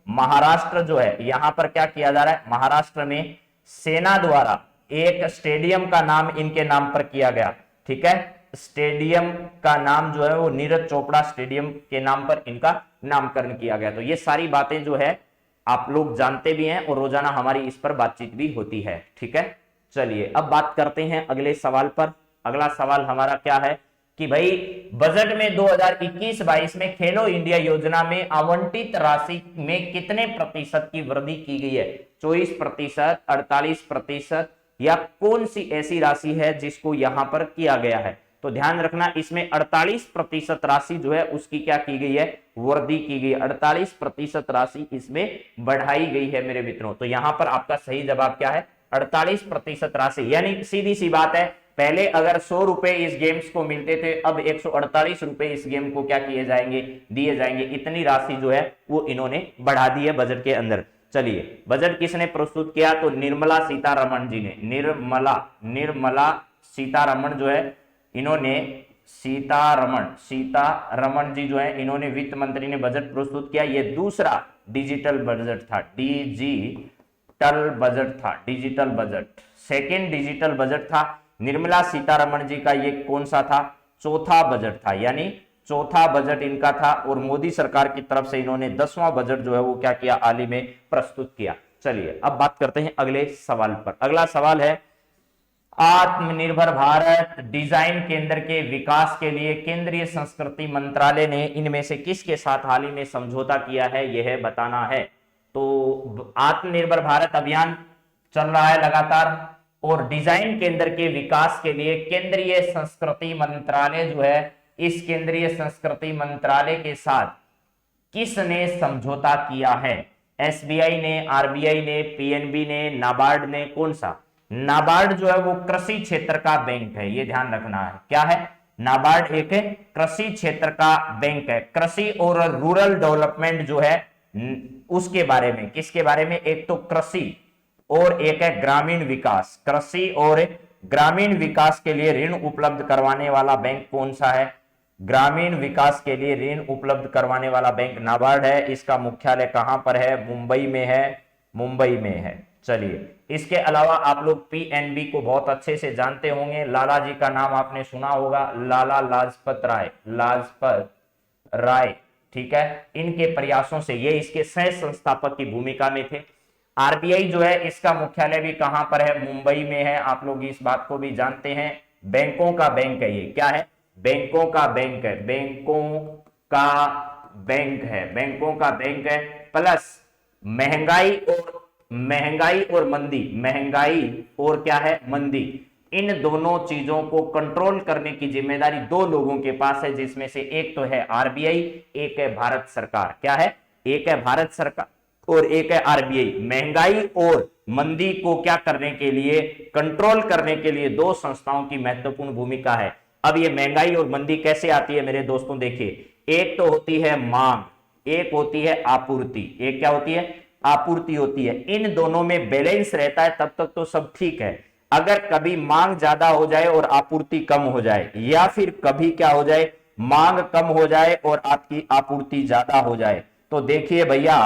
महाराष्ट्र जो है यहां पर क्या किया जा रहा है, महाराष्ट्र में सेना द्वारा एक स्टेडियम का नाम इनके नाम पर किया गया, ठीक है, स्टेडियम का नाम जो है वो नीरज चोपड़ा स्टेडियम के नाम पर इनका नामकरण किया गया। तो ये सारी बातें जो है आप लोग जानते भी हैं और रोजाना हमारी इस पर बातचीत भी होती है, ठीक है। चलिए अब बात करते हैं अगले सवाल पर। अगला सवाल हमारा क्या है कि भाई बजट में 2021-22 में खेलो इंडिया योजना में आवंटित राशि में कितने प्रतिशत की वृद्धि की गई है, 24%, 48%, या कौन सी ऐसी राशि है जिसको यहां पर किया गया है। तो ध्यान रखना, इसमें 48% राशि जो है उसकी क्या की गई है, वृद्धि की गई है। 48% राशि इसमें बढ़ाई गई है मेरे मित्रों। तो यहां पर आपका सही जवाब क्या है, 48% राशि। यानी सीधी सी बात है, पहले अगर 100 रुपए इस गेम्स को मिलते थे, अब 148 रुपए इस गेम को क्या किए जाएंगे, दिए जाएंगे। इतनी राशि जो है वो इन्होंने बढ़ा दी है बजट के अंदर। चलिए, बजट किसने प्रस्तुत किया, तो निर्मला सीतारमण जी ने। निर्मला सीतारमण जो है, इन्होंने सीतारमण जी जो है, इन्होंने वित्त मंत्री ने बजट प्रस्तुत किया। ये दूसरा डिजिटल बजट था, digital budget, second digital budget था। निर्मला सीतारमण जी का ये कौन सा था, चौथा बजट था, यानी चौथा बजट इनका था। और मोदी सरकार की तरफ से इन्होंने 10वां बजट जो है वो क्या किया, हाल ही में प्रस्तुत किया। चलिए अब बात करते हैं अगले सवाल पर। अगला सवाल है, आत्मनिर्भर भारत डिजाइन केंद्र के विकास के लिए केंद्रीय संस्कृति मंत्रालय ने इनमें से किसके साथ हाल ही में समझौता किया है, यह बताना है। तो आत्मनिर्भर भारत अभियान चल रहा है लगातार, और डिजाइन केंद्र के विकास के लिए केंद्रीय संस्कृति मंत्रालय जो है, इस केंद्रीय संस्कृति मंत्रालय के साथ किसने समझौता किया है। एसबीआई ने, आरबीआई ने, पीएनबी ने, नाबार्ड ने, कौन सा। नाबार्ड जो है वो कृषि क्षेत्र का बैंक है, ये ध्यान रखना है। क्या है, नाबार्ड एक कृषि क्षेत्र का बैंक है। कृषि और रूरल डेवलपमेंट जो है उसके बारे में, किसके बारे में, एक तो कृषि और एक है ग्रामीण विकास। कृषि और ग्रामीण विकास के लिए ऋण उपलब्ध करवाने वाला बैंक कौन सा है, ग्रामीण विकास के लिए ऋण उपलब्ध करवाने वाला बैंक नाबार्ड है। इसका मुख्यालय कहां पर है, मुंबई में है, मुंबई में है। चलिए, इसके अलावा आप लोग पीएनबी को बहुत अच्छे से जानते होंगे। लाला जी का नाम आपने सुना होगा, लाला लाजपत राय, ठीक है। इनके प्रयासों से, ये इसके सह संस्थापक की भूमिका में थे। आरबीआई जो है, इसका मुख्यालय भी कहां पर है, मुंबई में है। आप लोग इस बात को भी जानते हैं, बैंकों का बैंक है ये। क्या है, बैंकों का बैंक है, बैंकों का बैंक है, बैंकों का बैंक है। प्लस महंगाई और मंदी, महंगाई और क्या है, मंदी, इन दोनों चीजों को कंट्रोल करने की जिम्मेदारी दो लोगों के पास है, जिसमें से एक तो है आरबीआई, एक है भारत सरकार। क्या है, एक है भारत सरकार और एक है आरबीआई। महंगाई और मंदी को क्या करने के लिए, कंट्रोल करने के लिए दो संस्थाओं की महत्वपूर्ण भूमिका है। अब ये महंगाई और मंदी कैसे आती है मेरे दोस्तों, देखिए, एक तो होती है मांग, एक होती है आपूर्ति। एक क्या होती है, आपूर्ति होती है। इन दोनों में बैलेंस रहता है तब तक तो सब ठीक है। अगर कभी मांग ज्यादा हो जाए और आपूर्ति कम हो जाए, या फिर कभी क्या हो जाए, मांग कम हो जाए और आपकी आपूर्ति ज्यादा हो जाए, तो देखिए भैया,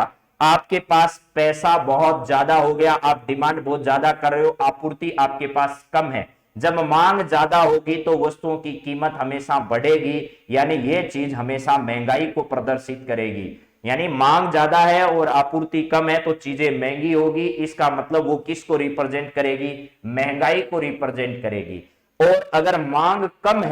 आपके पास पैसा बहुत ज्यादा हो गया, आप डिमांड बहुत ज्यादा कर रहे हो, आपूर्ति आपके पास कम है। जब मांग ज्यादा होगी तो वस्तुओं की कीमत हमेशा बढ़ेगी, यानी ये चीज हमेशा महंगाई को प्रदर्शित करेगी। यानी मांग ज्यादा है और आपूर्ति कम है तो चीजें महंगी होगी। इसका मतलब वो किसको रिप्रेजेंट करेगी, महंगाई को रिप्रेजेंट करेगी। और अगर मांग कम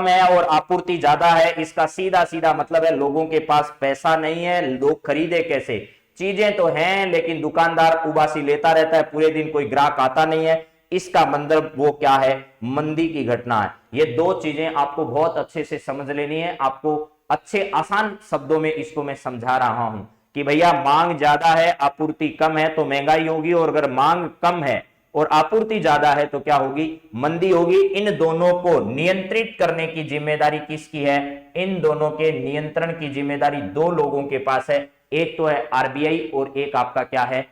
है और आपूर्ति ज्यादा है, इसका सीधा सीधा मतलब है लोगों के पास पैसा नहीं है, लोग खरीदे कैसे। चीजें तो हैं लेकिन दुकानदार उबासी लेता रहता है, पूरे दिन कोई ग्राहक आता नहीं है। इसका मतलब वो क्या है, मंदी की घटना है। ये दो चीजें आपको बहुत अच्छे से समझ लेनी है। आपको अच्छे आसान शब्दों में इसको मैं समझा रहा हूं कि भैया, मांग ज्यादा है, आपूर्ति कम है तो महंगाई होगी, और अगर मांग कम है और आपूर्ति ज्यादा है तो क्या होगी, मंदी होगी। इन दोनों को नियंत्रित करने की जिम्मेदारी किसकी है, इन दोनों के नियंत्रण की जिम्मेदारी दो लोगों के पास है। एक तो है आरबीआई और एक आपका क्या है,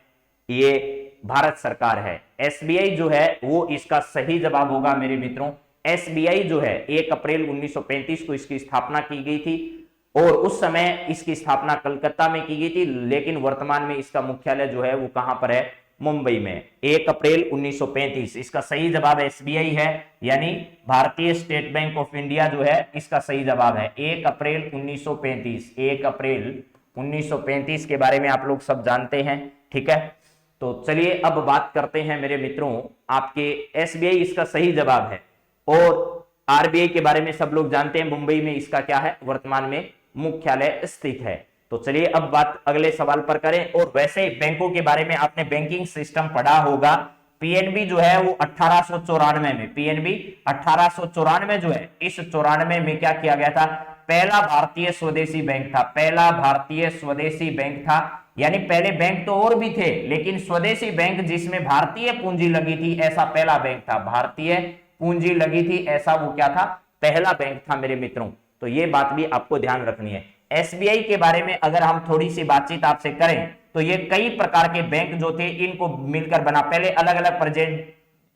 ये भारत सरकार है। एसबीआई जो है वो इसका सही जवाब होगा मेरे मित्रों। एसबीआई जो है 1 अप्रैल 1935 को इसकी स्थापना की गई थी, और उस समय इसकी स्थापना कलकत्ता में की गई थी, लेकिन वर्तमान में इसका मुख्यालय जो है वो कहां पर है, मुंबई में। 1 अप्रैल 1935 इसका सही जवाब एसबीआई है, यानी भारतीय स्टेट बैंक ऑफ इंडिया जो है इसका सही जवाब है 1 अप्रैल 1935। 1 अप्रैल 1935 के बारे में आप लोग सब जानते हैं, ठीक है। तो चलिए अब बात करते हैं मेरे मित्रों, आपके एसबीआई इसका सही जवाब है। और आरबीआई के बारे में सब लोग जानते हैं, मुंबई में इसका क्या है, वर्तमान में मुख्यालय स्थित है। तो चलिए अब बात अगले सवाल पर करें। और वैसे बैंकों के बारे में आपने बैंकिंग सिस्टम पढ़ा होगा। पीएनबी जो है वो 1894 में, पीएनबी 1894 जो है, इस 94 में क्या किया गया था, पहला भारतीय स्वदेशी बैंक था, पहला भारतीय स्वदेशी बैंक था। यानी पहले बैंक तो और भी थे, लेकिन स्वदेशी बैंक जिसमें भारतीय पूंजी लगी थी ऐसा पहला बैंक था, भारतीय पूंजी लगी थी ऐसा वो क्या था, पहला बैंक था मेरे मित्रों। तो ये बात भी आपको ध्यान रखनी है। एसबीआई के बारे में अगर हम थोड़ी सी बातचीत आपसे करें तो ये कई प्रकार के बैंक जो थे इनको मिलकर बना, पहले अलग अलग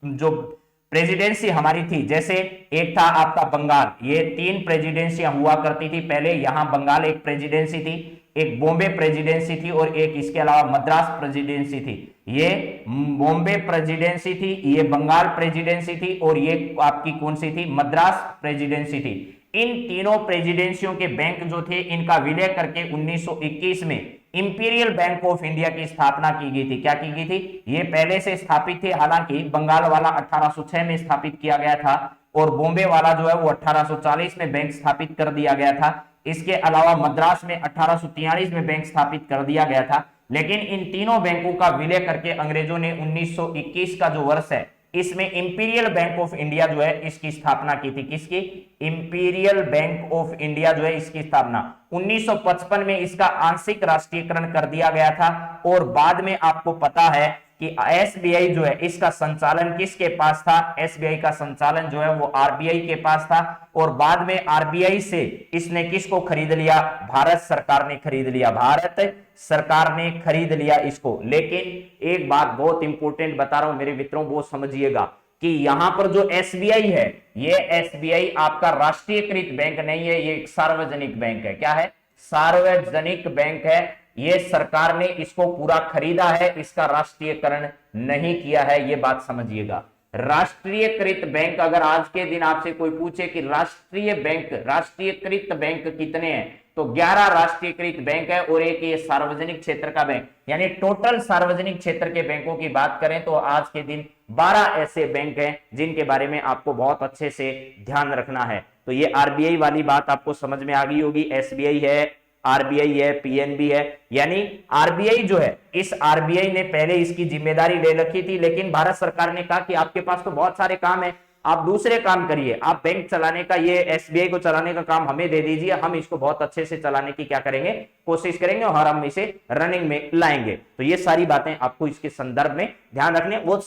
जो प्रेसिडेंसी हमारी थी, जैसे एक था आपका बंगाल, ये 3 प्रेसिडेंसियां हुआ करती थी पहले, यहां बंगाल एक प्रेसिडेंसी थी, एक बॉम्बे प्रेसिडेंसी थी और एक इसके अलावा मद्रास प्रेसिडेंसी थी। ये बॉम्बे प्रेसिडेंसी थी, ये बंगाल प्रेसिडेंसी थी और ये आपकी कौन सी थी, मद्रास प्रेसिडेंसी थी। इन तीनों प्रेसिडेंसियों के बैंक जो थे इनका विलय करके 1921 में इंपीरियल बैंक ऑफ इंडिया की स्थापना की गई थी। क्या की गई थी, ये पहले से स्थापित थे, हालांकि बंगाल वाला 1806 में स्थापित किया गया था और बॉम्बे वाला जो है वो 1840 में बैंक स्थापित कर दिया गया था। इसके अलावा मद्रास में 1843 में बैंक स्थापित कर दिया गया था। लेकिन इन तीनों बैंकों का विलय करके अंग्रेजों ने 1921 का जो वर्ष है इसमें इंपीरियल बैंक ऑफ इंडिया जो है इसकी स्थापना की थी। किसकी, इंपीरियल बैंक ऑफ इंडिया जो है इसकी स्थापना 1955 में इसका आंशिक राष्ट्रीयकरण कर दिया गया था। और बाद में आपको पता है कि एसबीआई जो है इसका संचालन किसके पास था, एसबीआई का संचालन जो है वो आरबीआई के पास था। और बाद में आरबीआई से इसने किसको खरीद लिया, भारत सरकार ने खरीद लिया, भारत सरकार ने खरीद लिया इसको। लेकिन एक बात बहुत इंपॉर्टेंट बता रहा हूं मेरे मित्रों, वो समझिएगा कि यहां पर जो एसबीआई है, ये एसबीआई आपका राष्ट्रीयकृत बैंक नहीं है, ये एक सार्वजनिक बैंक है। क्या है, सार्वजनिक बैंक है। ये सरकार ने इसको पूरा खरीदा है, इसका राष्ट्रीयकरण नहीं किया है, ये बात समझिएगा। राष्ट्रीयकृत बैंक, अगर आज के दिन आपसे कोई पूछे कि राष्ट्रीयकृत बैंक कितने हैं, तो 11 राष्ट्रीयकृत बैंक है और एक ये सार्वजनिक क्षेत्र का बैंक, यानी टोटल सार्वजनिक क्षेत्र के बैंकों की बात करें तो आज के दिन 12 ऐसे बैंक हैं जिनके बारे में आपको बहुत अच्छे से ध्यान रखना है। तो ये आरबीआई वाली बात आपको समझ में आ गई होगी, एसबीआई है, आरबीआई है, पीएनबी है। यानी आरबीआई जो है, इस आरबीआई ने पहले इसकी जिम्मेदारी ले रखी थी, लेकिन भारत सरकार ने कहा कि आपके पास तो बहुत सारे काम है, आप दूसरे काम करिए, आप बैंक चलाने का, ये एसबीआई को चलाने का काम हमें दे दीजिए, हम इसको बहुत अच्छे से चलाने की क्या करेंगे, कोशिश करेंगे और हम इसे रनिंग में लाएंगे। तो ये सारी बातें आपको इसके संदर्भ में ध्यान रखने, बहुत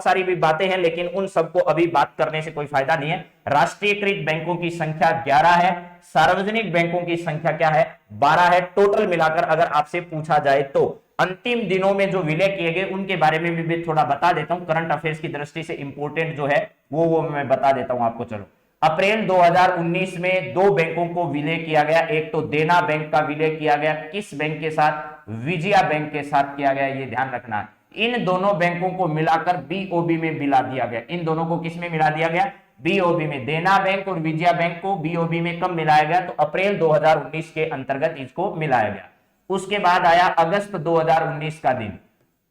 सारी भी बातें हैं, लेकिन उन सबको अभी बात करने से कोई फायदा नहीं है। राष्ट्रीयकृत बैंकों की संख्या 11 है, सार्वजनिक बैंकों की संख्या क्या है, 12 है, टोटल मिलाकर अगर आपसे पूछा जाए तो। अंतिम दिनों में जो विलय किए गए उनके बारे में भी थोड़ा बता देता हूं, करंट अफेयर्स की दृष्टि से इंपोर्टेंट जो है वो मैं बता देता हूं आपको। चलो, अप्रैल 2019 में 2 बैंकों को विलय किया गया, एक तो देना बैंक का विलय किया गया, किस बैंक के साथ, विजया बैंक के साथ किया गया, ये ध्यान रखना है। इन दोनों बैंकों को मिलाकर बीओबी में मिला दिया गया, इन दोनों को किस में मिला दिया गया, बीओबी में। देना बैंक और विजया बैंक को बीओबी में कब मिलाया गया, तो अप्रैल 2019 के अंतर्गत इसको मिलाया गया। उसके बाद आया अगस्त 2019 का दिन।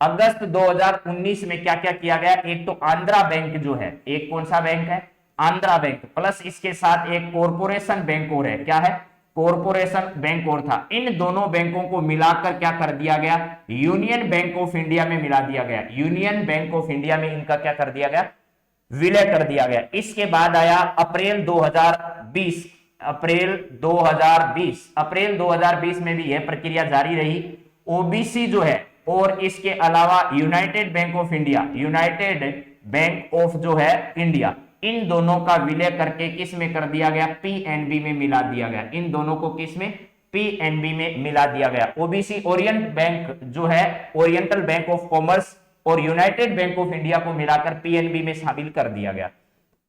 अगस्त 2019 में क्या क्या किया गया, एक तो आंध्रा बैंक जो है, एक कौन सा बैंक है, आंध्रा बैंक, प्लस इसके साथ एक कॉरपोरेशन बैंक और है, क्या है, कॉरपोरेशन बैंक और था। इन दोनों बैंकों को मिलाकर क्या कर दिया गया, यूनियन बैंक ऑफ इंडिया में मिला दिया गया, यूनियन बैंक ऑफ इंडिया में इनका क्या कर दिया गया, विलय कर दिया गया। इसके बाद आया अप्रैल 2020, अप्रैल 2020 में भी यह प्रक्रिया जारी रही। ओबीसी जो है और इसके अलावा United bank of India, United bank of जो है इंडिया, इन दोनों का विलय करके किस में कर दिया गया, पीएनबी में मिला दिया गया। इन दोनों को किस में, पीएनबी में मिला दिया गया। ओबीसी ओरिएंट बैंक जो है, ओरिएंटल बैंक ऑफ कॉमर्स और यूनाइटेड बैंक ऑफ इंडिया को मिलाकर पीएनबी में शामिल कर दिया गया।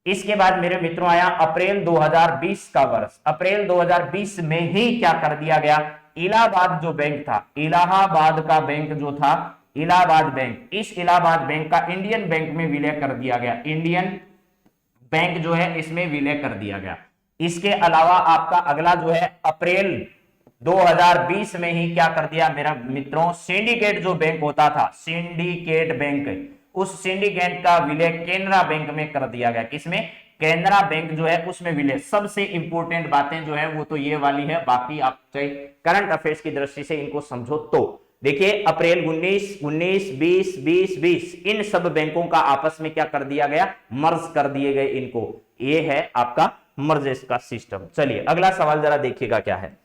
इसके बाद मेरे मित्रों आया अप्रैल 2020 का वर्ष। अप्रैल 2020 में ही क्या कर दिया गया, इलाहाबाद जो बैंक था, इलाहाबाद का बैंक जो था, इलाहाबाद बैंक, इस इलाहाबाद बैंक का इंडियन बैंक में विलय कर दिया गया, इंडियन बैंक जो है इसमें विलय कर दिया गया। इसके अलावा आपका अगला जो है अप्रैल 2020 में ही क्या कर दिया मेरा मित्रों, सिंडिकेट जो बैंक होता था, सिंडिकेट बैंक, उस सिंडिकेट का विलय केनरा बैंक में कर दिया गया। किसमें, केनरा बैंक जो है उसमें विलय। सबसे इंपॉर्टेंट बातें जो है वो तो ये वाली है, बाकी आप चाहे करंट अफेयर्स की दृष्टि से इनको समझो तो देखिए अप्रैल 19, 20, 20 इन सब बैंकों का आपस में क्या कर दिया गया, मर्ज कर दिए गए इनको। ये है आपका मर्जेस का सिस्टम। चलिए अगला सवाल जरा देखिएगा क्या है।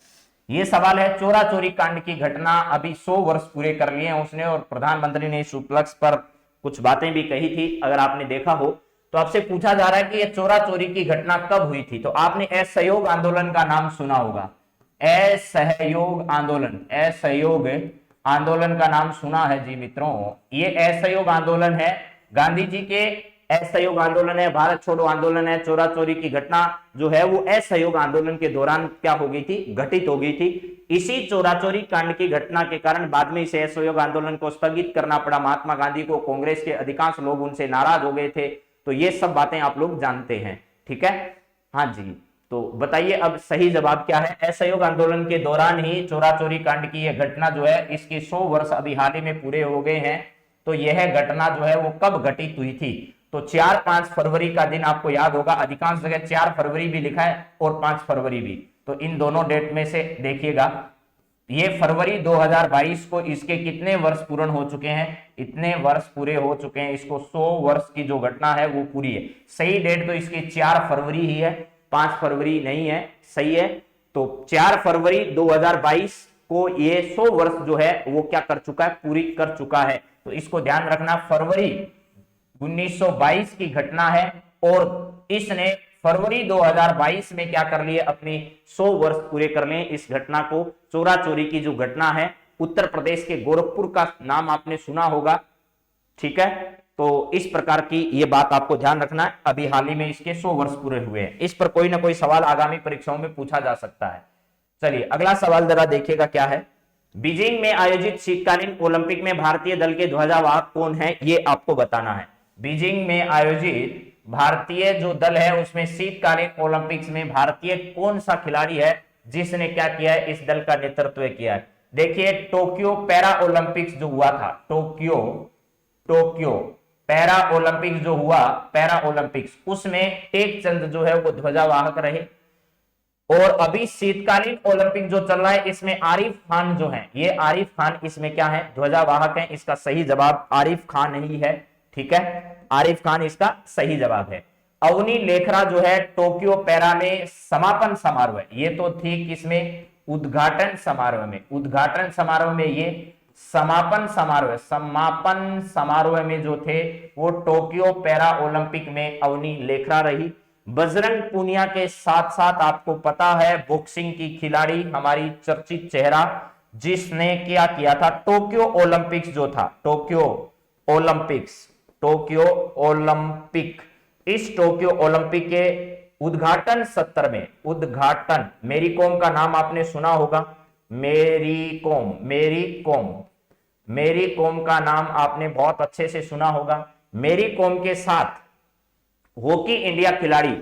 ये सवाल है, चोरा चोरी कांड की घटना अभी 100 वर्ष पूरे कर लिए हैं उसने, और प्रधानमंत्री ने इस उपलक्ष्य पर कुछ बातें भी कही थी। अगर आपने देखा हो तो आपसे पूछा जा रहा है कि यह चोरा चोरी की घटना कब हुई थी। तो आपने असहयोग आंदोलन का नाम सुना होगा, असहयोग आंदोलन, असहयोग आंदोलन का नाम सुना है जी मित्रों। ये असहयोग आंदोलन है, गांधी जी के असहयोग आंदोलन है, भारत छोड़ो आंदोलन है। चोरा चोरी की घटना जो है वो असहयोग आंदोलन के दौरान क्या हो गई थी, घटित हो गई थी। इसी चोरा चोरी कांड की घटना के कारण बाद में इस असहयोग आंदोलन को स्थगित करना पड़ा महात्मा गांधी को। कांग्रेस के अधिकांश लोग उनसे नाराज हो गए थे। तो ये सब बातें आप लोग जानते हैं, ठीक है। हाँ जी, तो बताइए अब सही जवाब क्या है। असहयोग आंदोलन के दौरान ही चोरा चोरी कांड की यह घटना जो है, इसके 100 वर्ष अभी हाल ही में पूरे हो गए हैं। तो यह घटना जो है वो कब घटित हुई थी, तो 4-5 फरवरी का दिन आपको याद होगा। अधिकांश जगह 4 फरवरी भी लिखा है और 5 फरवरी भी, तो इन दोनों डेट में से देखिएगा। ये फरवरी 2022 को इसके कितने वर्ष पूर्ण हो चुके हैं, इतने वर्ष पूरे हो चुके हैं। इसको 100 वर्ष की जो घटना है वो पूरी है। सही डेट तो इसकी 4 फरवरी ही है, 5 फरवरी नहीं है, सही है। तो 4 फरवरी 2022 को ये 100 वर्ष जो है वो क्या कर चुका है, पूरी कर चुका है। तो इसको ध्यान रखना, फरवरी 1922 की घटना है और इसने फरवरी 2022 में क्या कर लिए, अपनी 100 वर्ष पूरे कर लिए इस घटना को। चोरा चोरी की जो घटना है उत्तर प्रदेश के गोरखपुर का नाम आपने सुना होगा, ठीक है। तो इस प्रकार की ये बात आपको ध्यान रखना है। अभी हाल ही में इसके 100 वर्ष पूरे हुए हैं। इस पर कोई ना कोई सवाल आगामी परीक्षाओं में पूछा जा सकता है। चलिए अगला सवाल जरा देखिएगा क्या है। बीजिंग में आयोजित शीतकालीन ओलंपिक में भारतीय दल के ध्वजावाहक कौन है, ये आपको बताना है। बीजिंग में आयोजित भारतीय जो दल है उसमें शीतकालीन ओलंपिक्स में भारतीय कौन सा खिलाड़ी है जिसने क्या किया है, इस दल का नेतृत्व किया है। देखिए टोक्यो पैरा ओलंपिक्स जो हुआ था, टोक्यो पैरा ओलंपिक्स जो हुआ, पैरा ओलंपिक्स, उसमें टेक चंद जो है वो ध्वजावाहक रहे। और अभी शीतकालीन ओलंपिक जो चल रहा है इसमें आरिफ खान जो है, ये आरिफ खान इसमें क्या है, ध्वजावाहक है। इसका सही जवाब आरिफ खान ही है, ठीक है। आरिफ खान इसका सही जवाब है। अवनी लेखरा जो है टोक्यो पैरा में समापन समारोह, ये तो थी किसमें, उद्घाटन समारोह में। उद्घाटन समारोह में ये समापन समारोह में जो थे वो टोक्यो पैरा ओलंपिक में अवनी लेखरा रही। बजरंग पूनिया के साथ साथ आपको पता है बॉक्सिंग की खिलाड़ी, हमारी चर्चित चेहरा, जिसने क्या किया था, टोक्यो ओलंपिक्स जो था, टोक्यो ओलंपिक, इस टोक्यो ओलंपिक के उद्घाटन सत्र में, उद्घाटन, मेरी कॉम का नाम आपने सुना होगा, मेरी कॉम का नाम आपने बहुत अच्छे से सुना होगा। मेरी कॉम के साथ हॉकी इंडिया खिलाड़ी,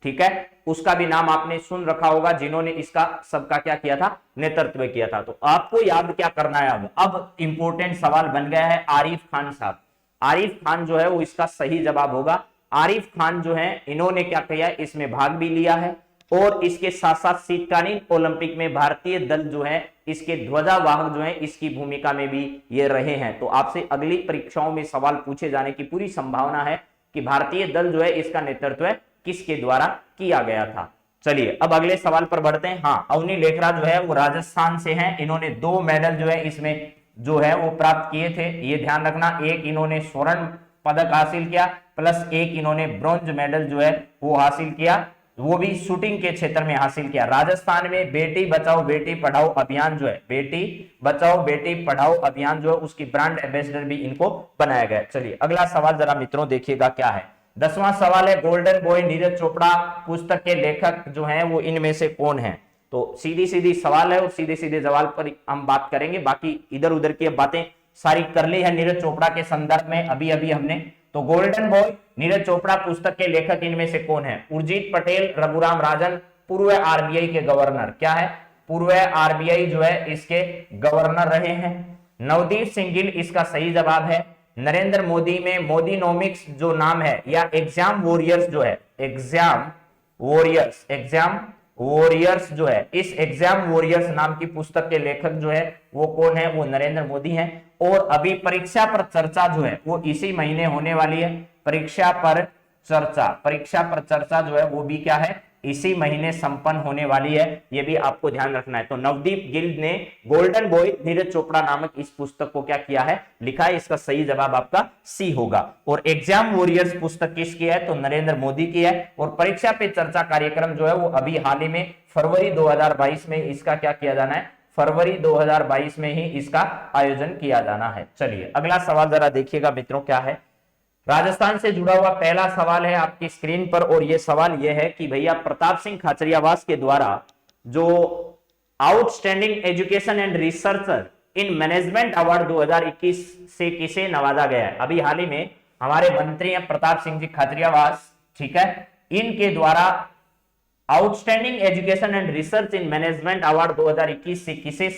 ठीक है, उसका भी नाम आपने सुन रखा होगा, जिन्होंने इसका सबका क्या किया था, नेतृत्व किया था। तो आपको याद क्या करना है, अब इंपॉर्टेंट सवाल बन गया है आरिफ खान साहब। आरिफ खान जो है वो इसका सही जवाब होगा। आरिफ खान जो है इन्होंने क्या किया, इसमें भाग भी लिया है और इसके साथ साथ शीतकालीन ओलंपिक में भारतीय दल जो है इसके ध्वजावाहक जो है इसकी भूमिका में भी ये रहे हैं। तो आपसे अगली परीक्षाओं में सवाल पूछे जाने की पूरी संभावना है कि भारतीय दल जो है इसका नेतृत्व किसके द्वारा किया गया था। चलिए अब अगले सवाल पर बढ़ते हैं। हाँ, अवनी लेखरा जो है वो राजस्थान से हैं। इन्होंने 2 मेडल जो है इसमें जो है वो प्राप्त किए थे, ये ध्यान रखना। एक इन्होंने स्वर्ण पदक हासिल किया प्लस एक इन्होंने ब्रॉन्ज मेडल जो है वो हासिल किया, वो भी शूटिंग के क्षेत्र में हासिल किया। राजस्थान में बेटी बचाओ बेटी पढ़ाओ अभियान जो है, बेटी बचाओ बेटी पढ़ाओ अभियान जो है उसकी ब्रांड एम्बेसडर भी इनको बनाया गया। चलिए अगला सवाल जरा मित्रों देखिएगा क्या है। 10वां सवाल है, गोल्डन बॉय नीरज चोपड़ा पुस्तक के लेखक जो हैं वो इनमें से कौन है। तो सीधी सीधी सवाल है और सीधे सीधे सवाल पर हम बात करेंगे, बाकी इधर उधर की बातें सारी कर ली है नीरज चोपड़ा के संदर्भ में अभी अभी हमने। तो गोल्डन बॉय नीरज चोपड़ा पुस्तक के लेखक इनमें से कौन है, उर्जित पटेल, रघुराम राजन, पूर्व आरबीआई के गवर्नर, क्या है, पूर्व आरबीआई जो है इसके गवर्नर रहे हैं। नवदीप सिंह गिल इसका सही जवाब है। नरेंद्र मोदी में मोदीनोमिक्स जो नाम है, या एग्जाम वॉरियर्स जो है, एग्जाम वॉरियर्स जो है, इस एग्जाम वॉरियर्स नाम की पुस्तक के लेखक जो है वो कौन है, वो नरेंद्र मोदी हैं। और अभी परीक्षा पर चर्चा जो है वो इसी महीने होने वाली है। परीक्षा पर चर्चा जो है वो भी क्या है, इसी महीने संपन्न होने वाली है, ये भी आपको ध्यान रखना है। तो नवदीप गिल ने गोल्डन बॉय नीरज चोपड़ा नामक इस पुस्तक को क्या किया है, लिखा है। इसका सही जवाब आपका सी होगा। और एग्जाम वॉरियर्स पुस्तक किसकी है, तो नरेंद्र मोदी की है। और परीक्षा पे चर्चा कार्यक्रम जो है वो अभी हाल ही में फरवरी 2022 में इसका क्या किया जाना है, फरवरी 2022 में ही इसका आयोजन किया जाना है। चलिए अगला सवाल जरा देखिएगा मित्रों, क्या है। राजस्थान से जुड़ा हुआ पहला सवाल है आपकी स्क्रीन पर, और यह सवाल यह है कि भैया प्रताप सिंह खाचरियावास के द्वारा जो outstanding education and researcher in management award 2021 से किसे नवाजा गया है। अभी हाल ही में हमारे मंत्री हैं प्रताप सिंह जी खाचरियावास, ठीक है, इनके द्वारा outstanding education and research in management award 2021 से किसे